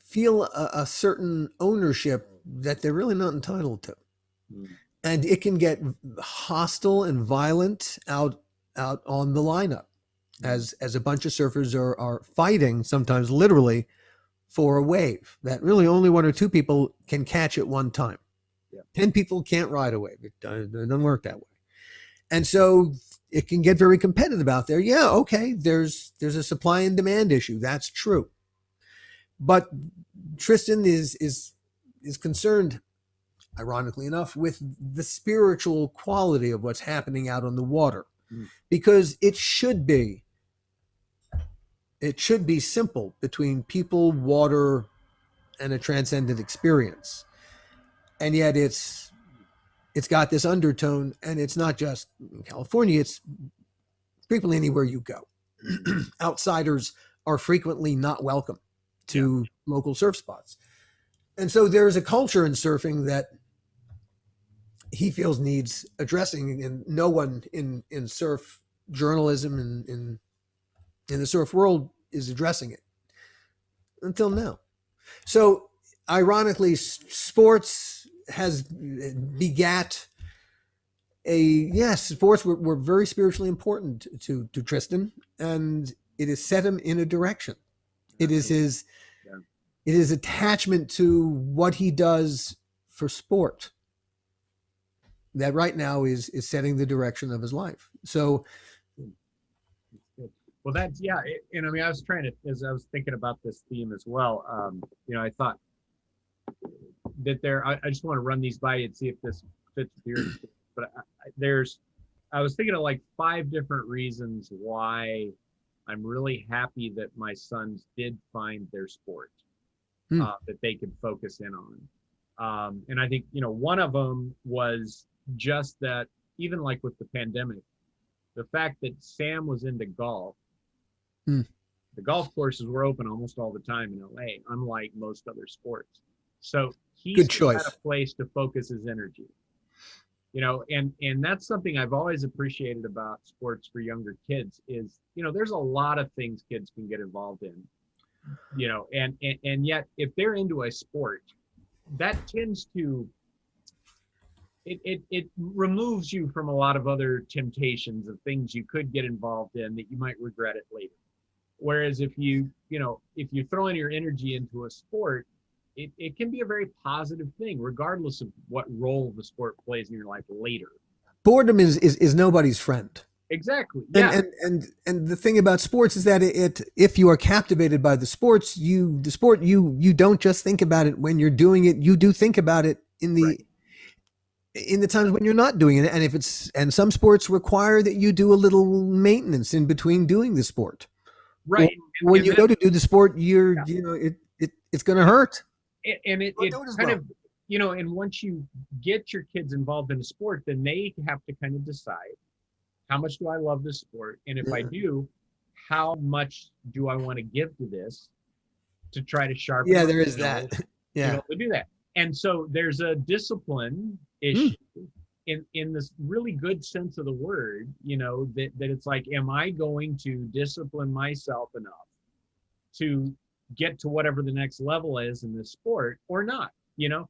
feel a certain ownership that they're really not entitled to. And it can get hostile and violent out on the lineup as a bunch of surfers are fighting, sometimes literally, for a wave that really only 1 or 2 people can catch at one time. 10 people can't ride a wave. It doesn't work that way. And so it can get very competitive out there. Yeah, okay, there's a supply and demand issue. That's true. But Tristan is concerned, ironically enough, with the spiritual quality of what's happening out on the water, because it should be simple between people, water, and a transcendent experience. And yet it's got this undertone, and it's not just in California, it's frequently anywhere you go. Outsiders are frequently not welcome to local surf spots. And so there's a culture in surfing that he feels needs addressing, and no one in surf journalism and in the surf world is addressing it until now. So ironically, sports has begat sports were very spiritually important to Tristan, and it has set him in a direction. It is his attachment to what he does for sport that right now is setting the direction of his life. So, well, that's and I mean, I was as I was thinking about this theme as well. I thought that I just want to run these by you and see if this fits with yours. But I was thinking of like 5 different reasons why I'm really happy that my sons did find their sport that they could focus in on. And I think, one of them was just that, even like with the pandemic, the fact that Sam was into golf, the golf courses were open almost all the time in LA, unlike most other sports. So he's had a place to focus his energy. And that's something I've always appreciated about sports for younger kids is, there's a lot of things kids can get involved in, and yet if they're into a sport, that tends to, it removes you from a lot of other temptations of things you could get involved in that you might regret it later. Whereas if you throw in your energy into a sport, it can be a very positive thing, regardless of what role the sport plays in your life later. Boredom is nobody's friend. Exactly. Yeah. And the thing about sports is that if you are captivated by the sport, you don't just think about it when you're doing it. You do think about it in the times when you're not doing it. And some sports require that you do a little maintenance in between doing the sport. Right. When you go to do the sport, it's going to hurt. And it kind of, and once you get your kids involved in a sport, then they have to kind of decide, how much do I love this sport? And if I do, how much do I want to give to this to try to sharpen? Yeah, there is that. Yeah. To do that. And so there's a discipline issue in this really good sense of the word, that it's like, am I going to discipline myself enough to get to whatever the next level is in this sport or not, and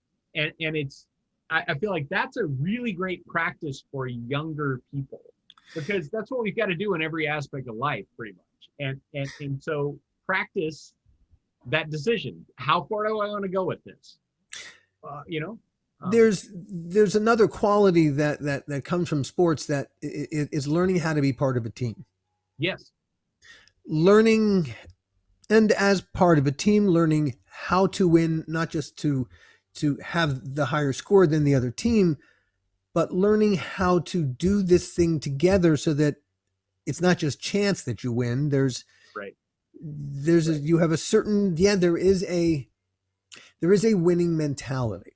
I feel like that's a really great practice for younger people, because that's what we've got to do in every aspect of life pretty much. And so practice that decision. How far do I want to go with this? There's another quality that comes from sports that is learning how to be part of a team. Yes. Learning, and as part of a team, learning how to win, not just to have the higher score than the other team, but learning how to do this thing together so that it's not just chance that you win. You have a certain, there is a winning mentality.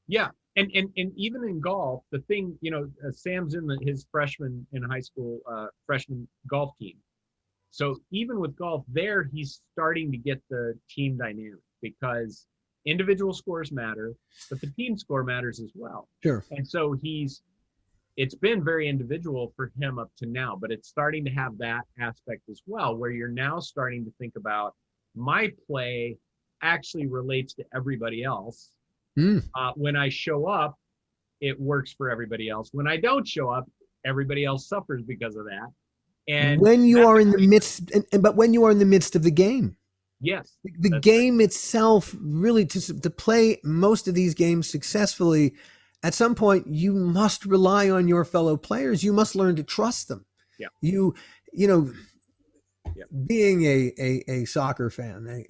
Yeah. And even in golf, the thing, Sam's in his freshman in high school, freshman golf team. So even with golf there, he's starting to get the team dynamic, because individual scores matter, but the team score matters as well. Sure. And so it's been very individual for him up to now, but it's starting to have that aspect as well, where you're now starting to think about, my play actually relates to everybody else. When I show up, it works for everybody else. When I don't show up, everybody else suffers because of that. And when you are in the midst, but when you are in the midst of the game, yes, the game itself, really, to play most of these games successfully, at some point you must rely on your fellow players. You must learn to trust them. Yeah. Being a soccer fan,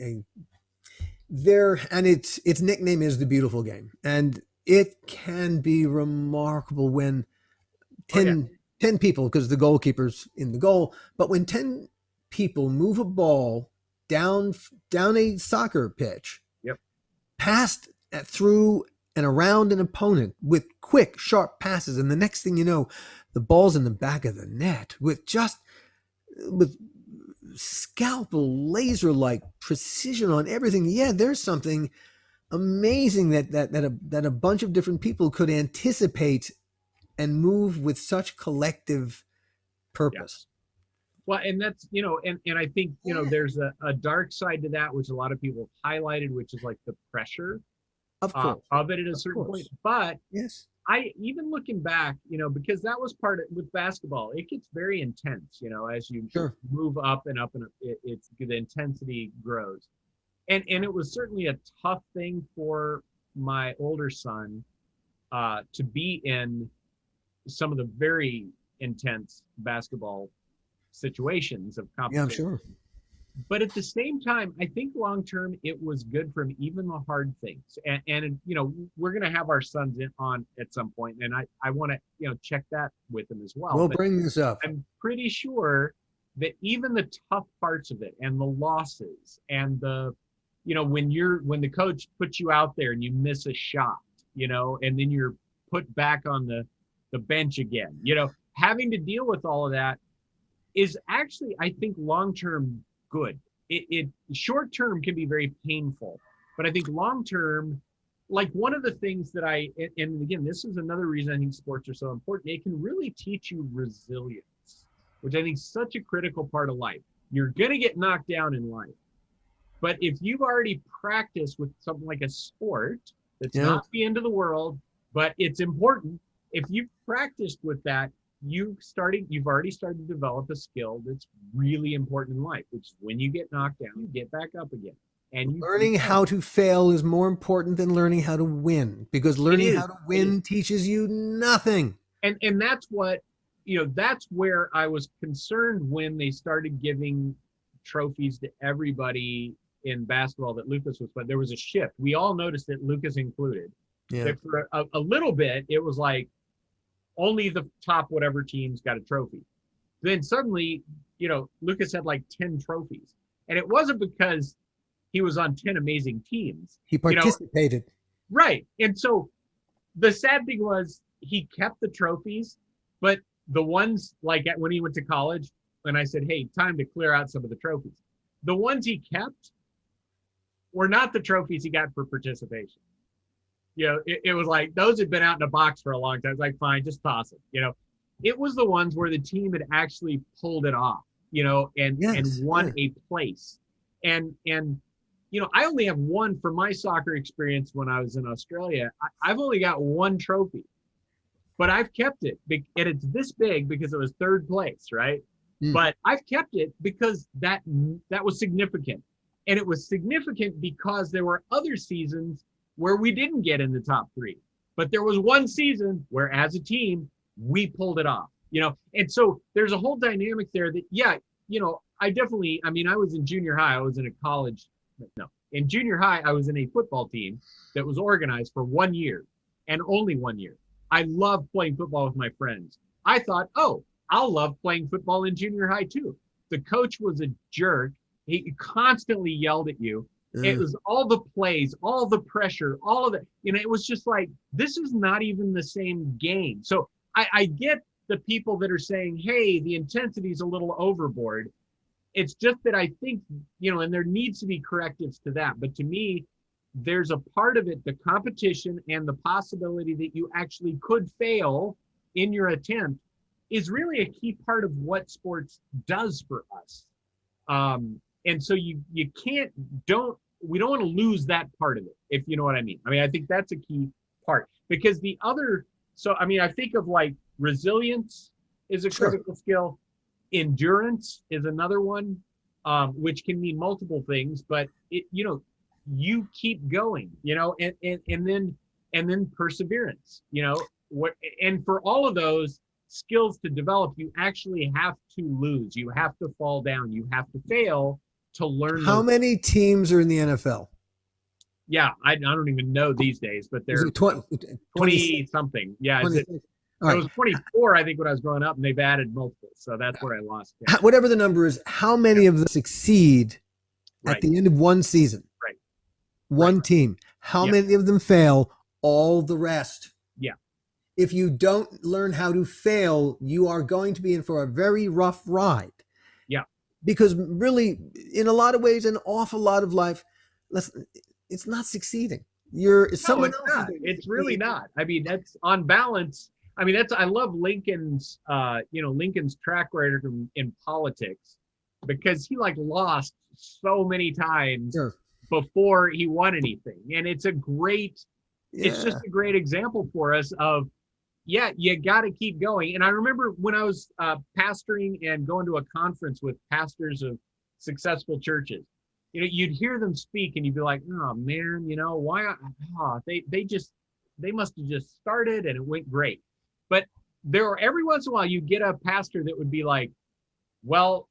and its nickname is the beautiful game, and it can be remarkable when 10 people, because the goalkeeper's in the goal, but when 10 people move a ball down a soccer pitch, passed through and around an opponent with quick, sharp passes. And the next thing you know, the ball's in the back of the net with scalpel laser-like precision on everything. Yeah, there's something amazing that a bunch of different people could anticipate and move with such collective purpose. Well, and that's, and I think, there's a dark side to that, which a lot of people highlighted, which is like the pressure Of course. of it at a certain point. But yes, I, even looking back, because that was part of, with basketball, it gets very intense, as you move up and up and up, it's the intensity grows. And it was certainly a tough thing for my older son to be in some of the very intense basketball situations of competition. Yeah, I'm sure. But at the same time, I think long term it was good for him, even the hard things. And we're going to have our sons on at some point, and I want to check that with him as well. We'll bring this up. I'm pretty sure that even the tough parts of it and the losses and the when the coach puts you out there and you miss a shot, and then you're put back on the bench again, having to deal with all of that is actually, I think, long-term good. It short-term can be very painful, but I think long-term, like one of the things that and again, this is another reason I think sports are so important. It can really teach you resilience, which I think is such a critical part of life. You're going to get knocked down in life. But if you've already practiced with something like a sport, that's not the end of the world, but it's important. If you've practiced with that, you've already started to develop a skill that's really important in life, which is when you get knocked down, you get back up again. And learning how to fail is more important than learning how to win, because learning how to win teaches you nothing. And that's what, that's where I was concerned when they started giving trophies to everybody in basketball that Lucas was, but there was a shift. We all noticed it, Lucas included. Yeah. That for a little bit, it was like only the top whatever teams got a trophy. Then suddenly, Lucas had like 10 trophies. And it wasn't because he was on 10 amazing teams. He participated. Right. And so the sad thing was he kept the trophies, but the ones like when he went to college, when I said, hey, time to clear out some of the trophies, the ones he kept were not the trophies he got for participation. It was like those had been out in a box for a long time. It's like, fine, just toss it. It was the ones where the team had actually pulled it off, and won a place. And I only have one for my soccer experience when I was in Australia. I've only got one trophy, but I've kept it. And it's this big because it was third place, right? But I've kept it because that was significant. And it was significant because there were other seasons where we didn't get in the top 3. But there was one season where as a team, we pulled it off, And so there's a whole dynamic there that, I was in junior high. I was in a college. No, in junior high, I was in a football team that was organized for 1 year and only 1 year. I loved playing football with my friends. I thought, I'll love playing football in junior high too. The coach was a jerk. He constantly yelled at you. It was all the plays, all the pressure, all of it. It was just like, this is not even the same game. So I get the people that are saying, hey, the intensity is a little overboard. It's just that I think, and there needs to be correctives to that. But to me, there's a part of it, the competition and the possibility that you actually could fail in your attempt is really a key part of what sports does for us. And so we don't want to lose that part of it, if you know what I mean. I think that's a key part, because I think of like resilience is a critical skill. Endurance is another one, which can mean multiple things, but you keep going, and then perseverance, and for all of those skills to develop, you actually have to lose, you have to fall down, you have to fail to learn. How many teams are in the NFL? Yeah, I don't even know these days, but they're 20 something. Yeah, it was 24, I think, when I was growing up, and they've added multiple. So that's where I lost count. Whatever the number is, how many of them succeed at the end of one season? Right. One team. How Yeah. many of them fail? All the rest. Yeah. If you don't learn how to fail, you are going to be in for a very rough ride. Yeah. Because really, in a lot of ways, an awful lot of life, it's not succeeding. No, Someone it's else is not. going to It's really succeed. not. I mean, that's on balance. I mean, I love Lincoln's, Lincoln's track record in politics because he like lost so many times Sure. before he won anything. And it's just Yeah. a great example for us of, yeah, you got to keep going. And I remember when I was pastoring and going to a conference with pastors of successful churches, you'd hear them speak and you'd be like, oh man, why? They must have just started and it went great. But every once in a while you get a pastor that would be like, well,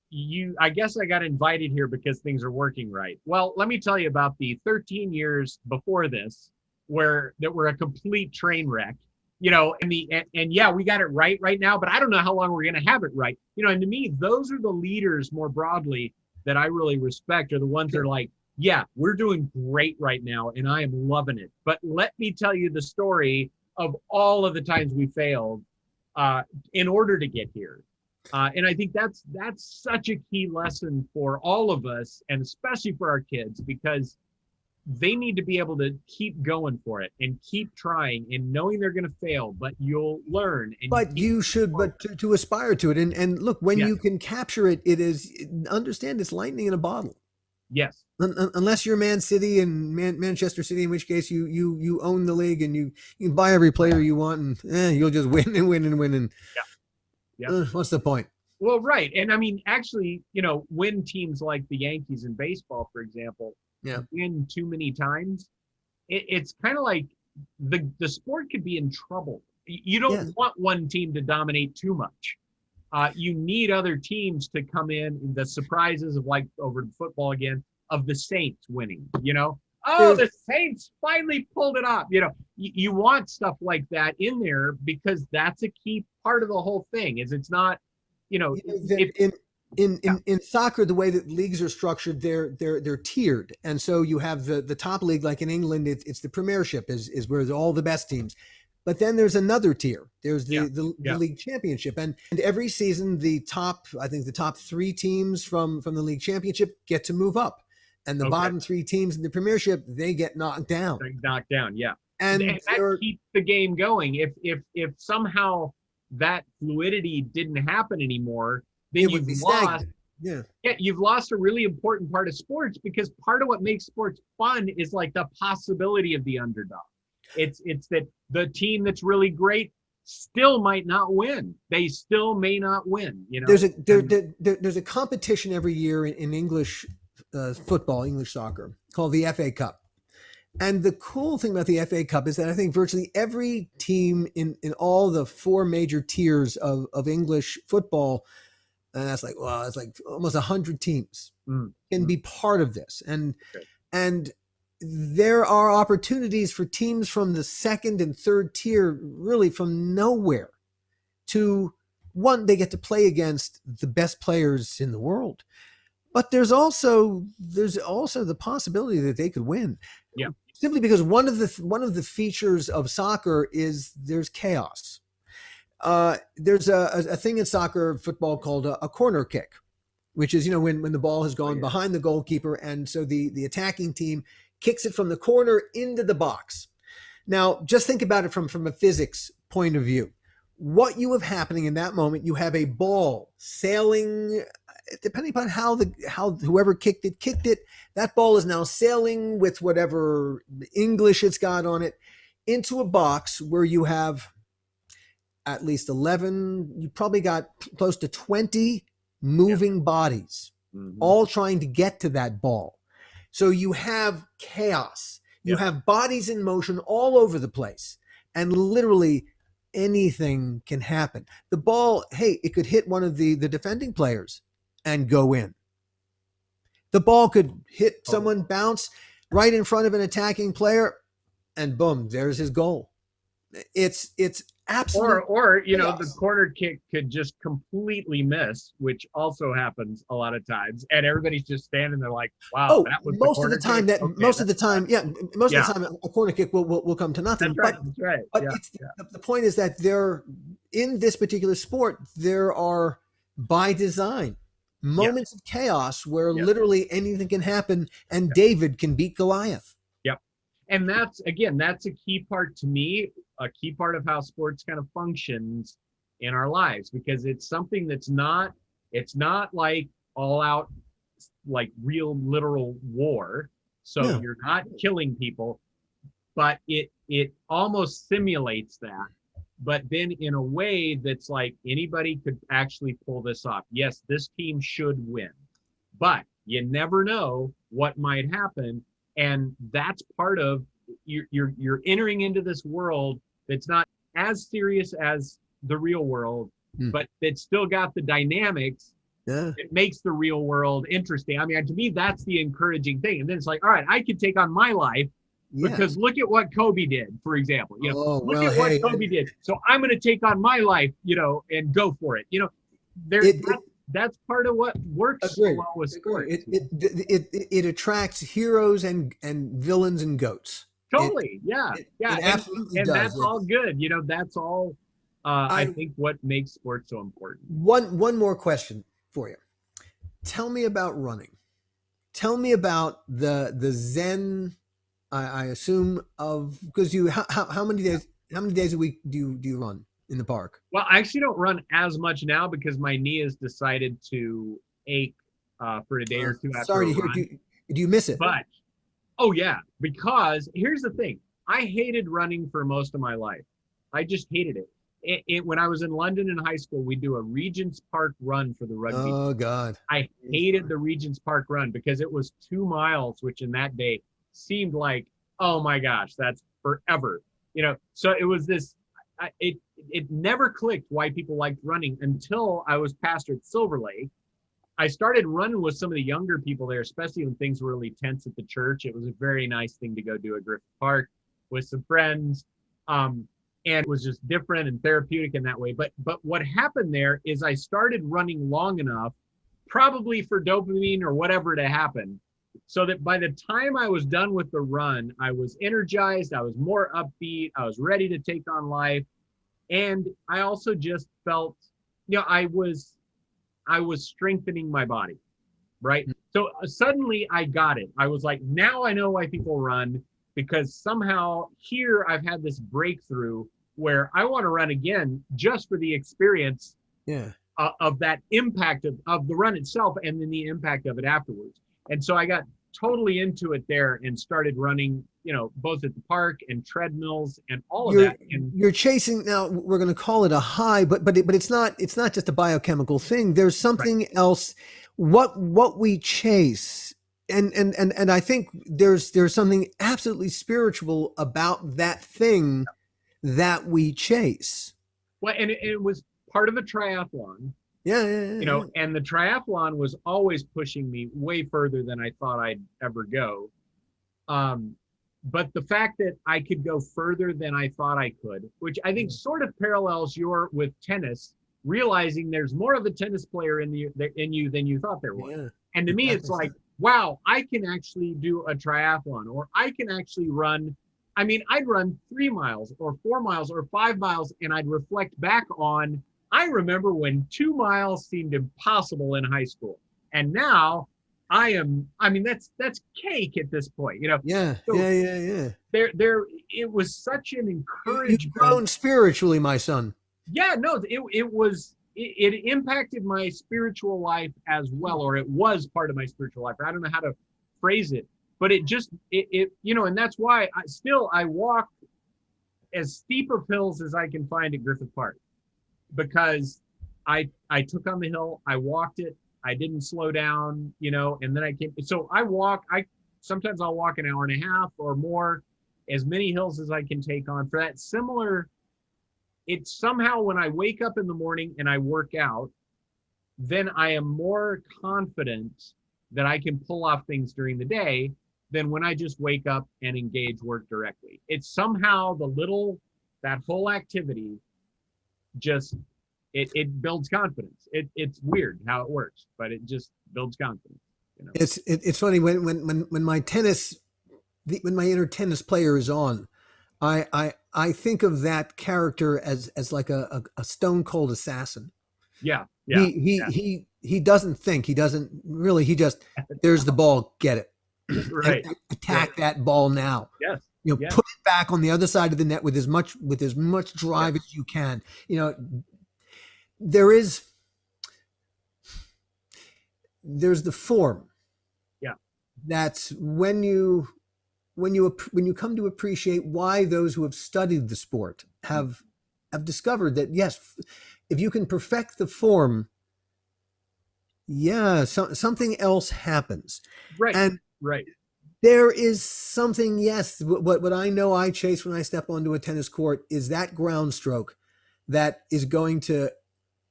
I guess I got invited here because things are working right. Well, let me tell you about the 13 years before this that were a complete train wreck, and yeah, we got it right now, but I don't know how long we're going to have it right. And to me, those are the leaders more broadly that I really respect, are the ones that are like, yeah, we're doing great right now and I am loving it. But let me tell you the story of all of the times we failed in order to get here. And I think that's such a key lesson for all of us, and especially for our kids, because they need to be able to keep going for it and keep trying and knowing they're going to fail, but you'll learn. And But you should, to aspire to it. And look, when Yes. you can capture it, understand it's lightning in a bottle. Yes. Unless you're Man City and Manchester City, in which case you own the league and you buy every player you want, and you'll just win and win and win. And Yeah. What's the point? Well, right. And I mean, actually, when teams like the Yankees in baseball, for example, win too many times, it's kind of like the sport could be in trouble. You don't want one team to dominate too much. You need other teams to come in. The surprises of, like over football again, of the Saints winning, the Saints finally pulled it off. You want stuff like that in there because that's a key part of the whole thing. Is it's not, in soccer, the way that leagues are structured, they're tiered, and so you have the top league, like in England, it's the Premiership is where all the best teams. But then there's another tier. There's the league championship, and every season the top 3 teams from the league championship get to move up, and the bottom 3 teams in the Premiership, they get knocked down. Yeah. And that keeps the game going. If somehow that fluidity didn't happen anymore, then you've lost. You've lost a really important part of sports, because part of what makes sports fun is like the possibility of the underdog. It's that the team that's really great still might not win. They still may not win. There's a competition every year in English football, English soccer, called the FA Cup. And the cool thing about the FA Cup is that I think virtually every team in all the 4 major tiers of English football, and that's like, well, it's like almost 100 teams can be part of this. And there are opportunities for teams from the 2nd and 3rd tier, really from nowhere, to one, they get to play against the best players in the world. But there's also the possibility that they could win. Yeah. Simply because one of the features of soccer is there's chaos. There's a thing in soccer football called a corner kick, which is, when the ball has gone behind the goalkeeper, and so the attacking team kicks it from the corner into the box. Now, just think about it from a physics point of view. What you have happening in that moment, you have a ball sailing, depending upon how whoever kicked it, that ball is now sailing with whatever English it's got on it into a box where you have at least 11, you probably got close to 20 moving bodies, all trying to get to that ball. So you have chaos. You have bodies in motion all over the place, and literally anything can happen. The ball, it could hit one of the defending players and go in. The ball could hit someone, bounce right in front of an attacking player, and boom, there's his goal. It's absolute or you know, the chaos. corner kick could just completely miss, which also happens a lot of times, and everybody's just standing there like, wow, Oh, that was the corner kick. Okay, most of the time, yeah, most of yeah, the time a corner kick will come to nothing. that's right, that's right. But Yeah, it's yeah, the point is that there, in this particular sport, there are by design yeah, moments of chaos where yeah, literally anything can happen, and yeah. David can beat Goliath. Yep. And that's, again, that's a key part to me, a key part of how sports kind of functions in our lives, because it's something that's not, it's not like all out, like real literal war. So No, you're not killing people, but it almost simulates that. But then in a way that's like anybody could actually pull this off. Yes, this team should win, but you never know what might happen. And that's part of, you're entering into this world that's not as serious as the real world, Hmm. but it's still got the dynamics. Yeah, It makes the real world interesting. I mean, to me, that's the encouraging thing. And then it's like, all right, I can take on my life, yeah. because look at what Kobe did, for example. You know, Oh look well, at what hey, Kobe did. So I'm going to take on my life, you know, and go for it. You know, there it, it that's part of what works so agreed. well with Agreed. sports. It attracts heroes and villains and goats. It Totally. Yeah. Yeah. it absolutely And does. that's all good. You know, that's all I I think what makes sports so important. one more question for you. Tell me about running. Tell me about the zen. I assume of because you how many days a week do you run in the park? Well, I actually don't run as much now because my knee has decided to ache for a day or two after Sorry a to hear. run. Do you miss it? But oh yeah, because here's the thing. I hated running for most of my life. I just hated it. When I was in London in high school, we do a Regent's Park run for the rugby team. Oh God. I hated the Regent's Park run because it was 2 miles, which in that day seemed like, oh my gosh, that's forever. You know, so it was this, it never clicked why people liked running until I was pastor at Silver Lake. I started running with some of the younger people there, especially when things were really tense at the church. It was a very nice thing to go do at Griffith Park with some friends. And it was just different and therapeutic in that way. But what happened there is I started running long enough, probably for dopamine or whatever to happen, so that by the time I was done with the run, I was energized, I was more upbeat, I was ready to take on life. And I also just felt, you know, I was strengthening my body, right? So suddenly I got it. I was like, now I know why people run, because somehow here I've had this breakthrough where I want to run again just for the experience Yeah. of that impact of the run itself and then the impact of it afterwards. And so I got totally into it there and started running, you know, both at the park and treadmills and all of that. And You're chasing now. We're going to call it a high, but it's not. It's not just a biochemical thing. There's right, something else. What we chase, and I think there's something absolutely spiritual about that thing that we chase. well, and it was part of a triathlon, Yeah, yeah, you yeah, know, and the triathlon was always pushing me way further than I thought I'd ever go. But the fact that I could go further than I thought I could, which I think sort of parallels your with tennis, realizing there's more of a tennis player in you than you thought there was. yeah. And to me, it's Exactly. like, wow, I can actually do a triathlon, or I can actually run. I mean, I'd run 3 miles or 4 miles or 5 miles, and I'd reflect back on, I remember when 2 miles seemed impossible in high school. And now I mean, that's cake at this point, you know. Yeah, So yeah, yeah, yeah. it was such an You've encouragement. grown spiritually, my son. Yeah, no, it impacted my spiritual life as well, or it was part of my spiritual life. I don't know how to phrase it, but it you know, and that's why I walk as steep of hills as I can find at Griffith Park, because I took on the hill, I walked it, I didn't slow down, you know, and then I came. So I sometimes I'll walk an hour and a half or more, as many hills as I can take on for that similar. It's somehow when I wake up in the morning and I work out, then I am more confident that I can pull off things during the day than when I just wake up and engage work directly. It's somehow that whole activity just it builds confidence. It's weird how it works, but it just builds confidence. It's funny when my when my inner tennis player is on, I think of that character as like a stone cold assassin. Yeah. He doesn't think. He doesn't really. He just, there's the ball, get it. Right. And attack that ball now. Yes. Put it back on the other side of the net with as much drive as you can. There's the form. Yeah. That's when you come to appreciate why those who have studied the sport have discovered that, yes, if you can perfect the form, something else happens. Right. And right. There is something, yes, what I know I chase when I step onto a tennis court is that ground stroke that is going to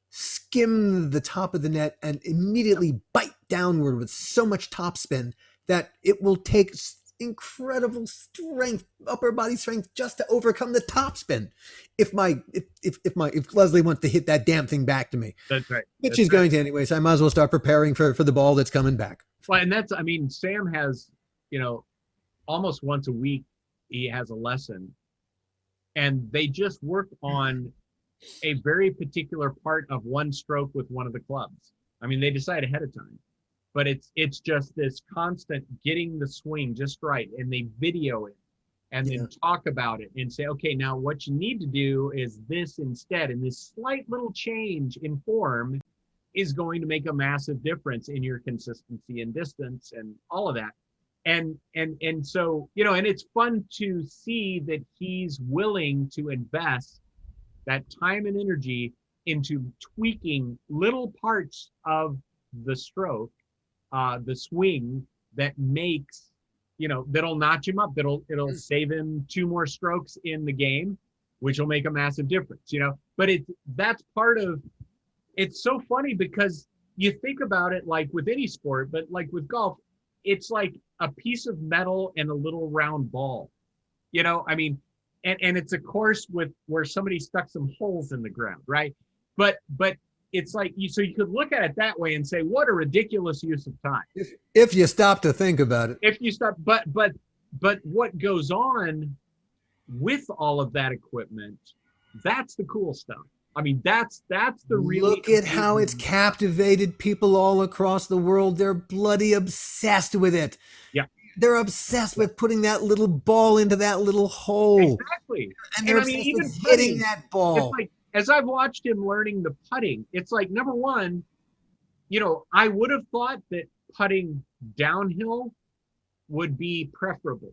skim the top of the net and immediately bite downward with so much topspin that it will take incredible strength, upper body strength, just to overcome the topspin. If Leslie wants to hit that damn thing back to me, that's right. Which she's going to anyway, so I might as well start preparing for the ball that's coming back. Well, and Sam has, almost once a week he has a lesson, and they just work on a very particular part of one stroke with one of the clubs. They decide ahead of time, but it's just this constant getting the swing just right, and they video it and then talk about it and say, okay, now what you need to do is this instead, and this slight little change in form is going to make a massive difference in your consistency and distance and all of that. And so, and it's fun to see that he's willing to invest that time and energy into tweaking little parts of the stroke, the swing, that makes, that'll notch him up, it'll save him 2 more strokes in the game, which will make a massive difference, but that's part of, it's so funny because you think about it like with any sport, but like with golf, it's like a piece of metal and a little round ball, and it's a course where somebody stuck some holes in the ground, right? But it's like, so you could look at it that way and say, what a ridiculous use of time. If you stop to think about it. If you stop, but what goes on with all of that equipment, that's the cool stuff. That's the really. Look at how it's captivated people all across the world. They're bloody obsessed with it. Yeah. They're obsessed with putting that little ball into that little hole. Exactly. And they're obsessed with hitting that ball. It's like, as I've watched him learning the putting, it's like, number one, I would have thought that putting downhill would be preferable,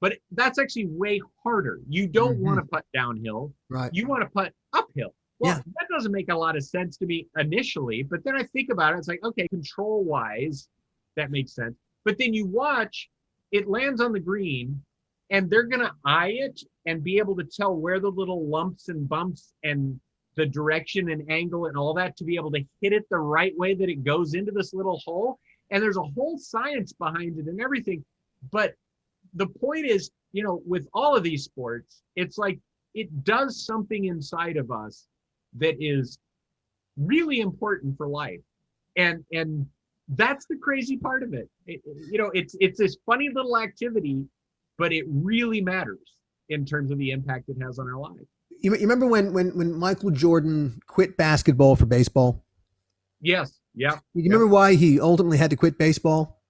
but that's actually way harder. You don't want to putt downhill. Right. You want to putt uphill. Well, that doesn't make a lot of sense to me initially, but then I think about it, it's like, okay, control wise, that makes sense. But then you watch, it lands on the green, and they're going to eye it and be able to tell where the little lumps and bumps and the direction and angle and all that, to be able to hit it the right way that it goes into this little hole. And there's a whole science behind it and everything. But the point is, with all of these sports, it's like it does something inside of us that is really important for life. And that's the crazy part of it. It's this funny little activity, but it really matters in terms of the impact it has on our lives. You remember when Michael Jordan quit basketball for baseball? Yes. Yeah. You remember why he ultimately had to quit baseball?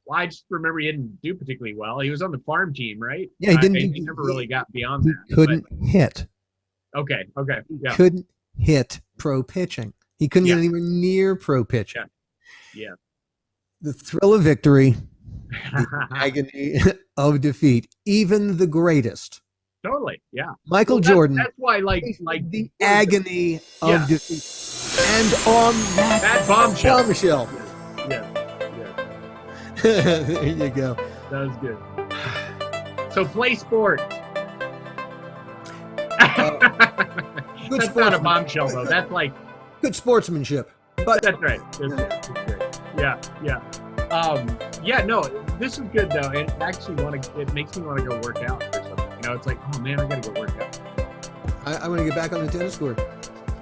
Well, I just remember he didn't do particularly well. He was on the farm team, right? Yeah, he didn't. He never really got beyond that. He couldn't hit. Okay. Yeah. He couldn't hit pro pitching. He couldn't get anywhere near pro pitching. Yeah. The thrill of victory, the agony of defeat. Even the greatest. Totally. Yeah. Michael Jordan. That's why, like the agony of defeat. And on that bombshell. Yeah. There you go. That was good. So play sport. Good That's not a bombshell, though. That's like good sportsmanship. But that's right. That's great. Yeah. No, this is good though. It actually it makes me want to go work out or something. It's like, oh man, I gotta go work out. I want to get back on the tennis court.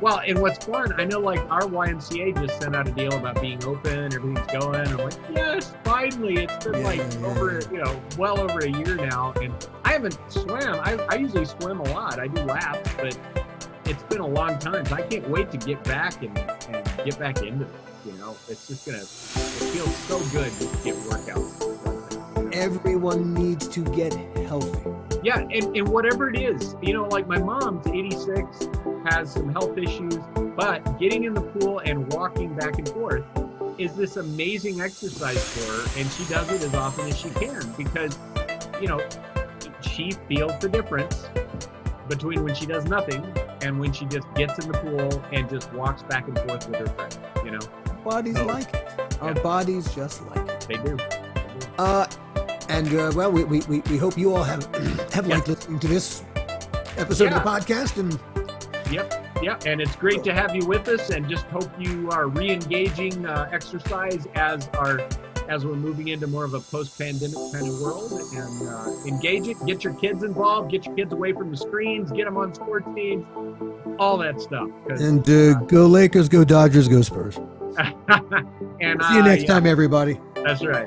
Well, and what's fun, I know like our YMCA just sent out a deal about being open, everything's going. I'm like, yes, finally. It's been over, well over a year now. And I haven't swam. I usually swim a lot. I do laps, but it's been a long time. So I can't wait to get back and get back into it. It's just it feels so good to get workouts. Everyone needs to get healthy. Yeah, and whatever it is, like my mom's 86, has some health issues, but getting in the pool and walking back and forth is this amazing exercise for her, and she does it as often as she can because, she feels the difference between when she does nothing and when she just gets in the pool and just walks back and forth with her friends, Bodies like it. Our bodies just like it. They do. And well, we hope you all have liked listening to this episode of the podcast. And Yep. And it's great to have you with us, and just hope you are re-engaging exercise as we're moving into more of a post-pandemic kind of world, and engage it. Get your kids involved. Get your kids away from the screens. Get them on sports teams. All that stuff. And go Lakers, go Dodgers, go Spurs. And see you next time, everybody. That's right.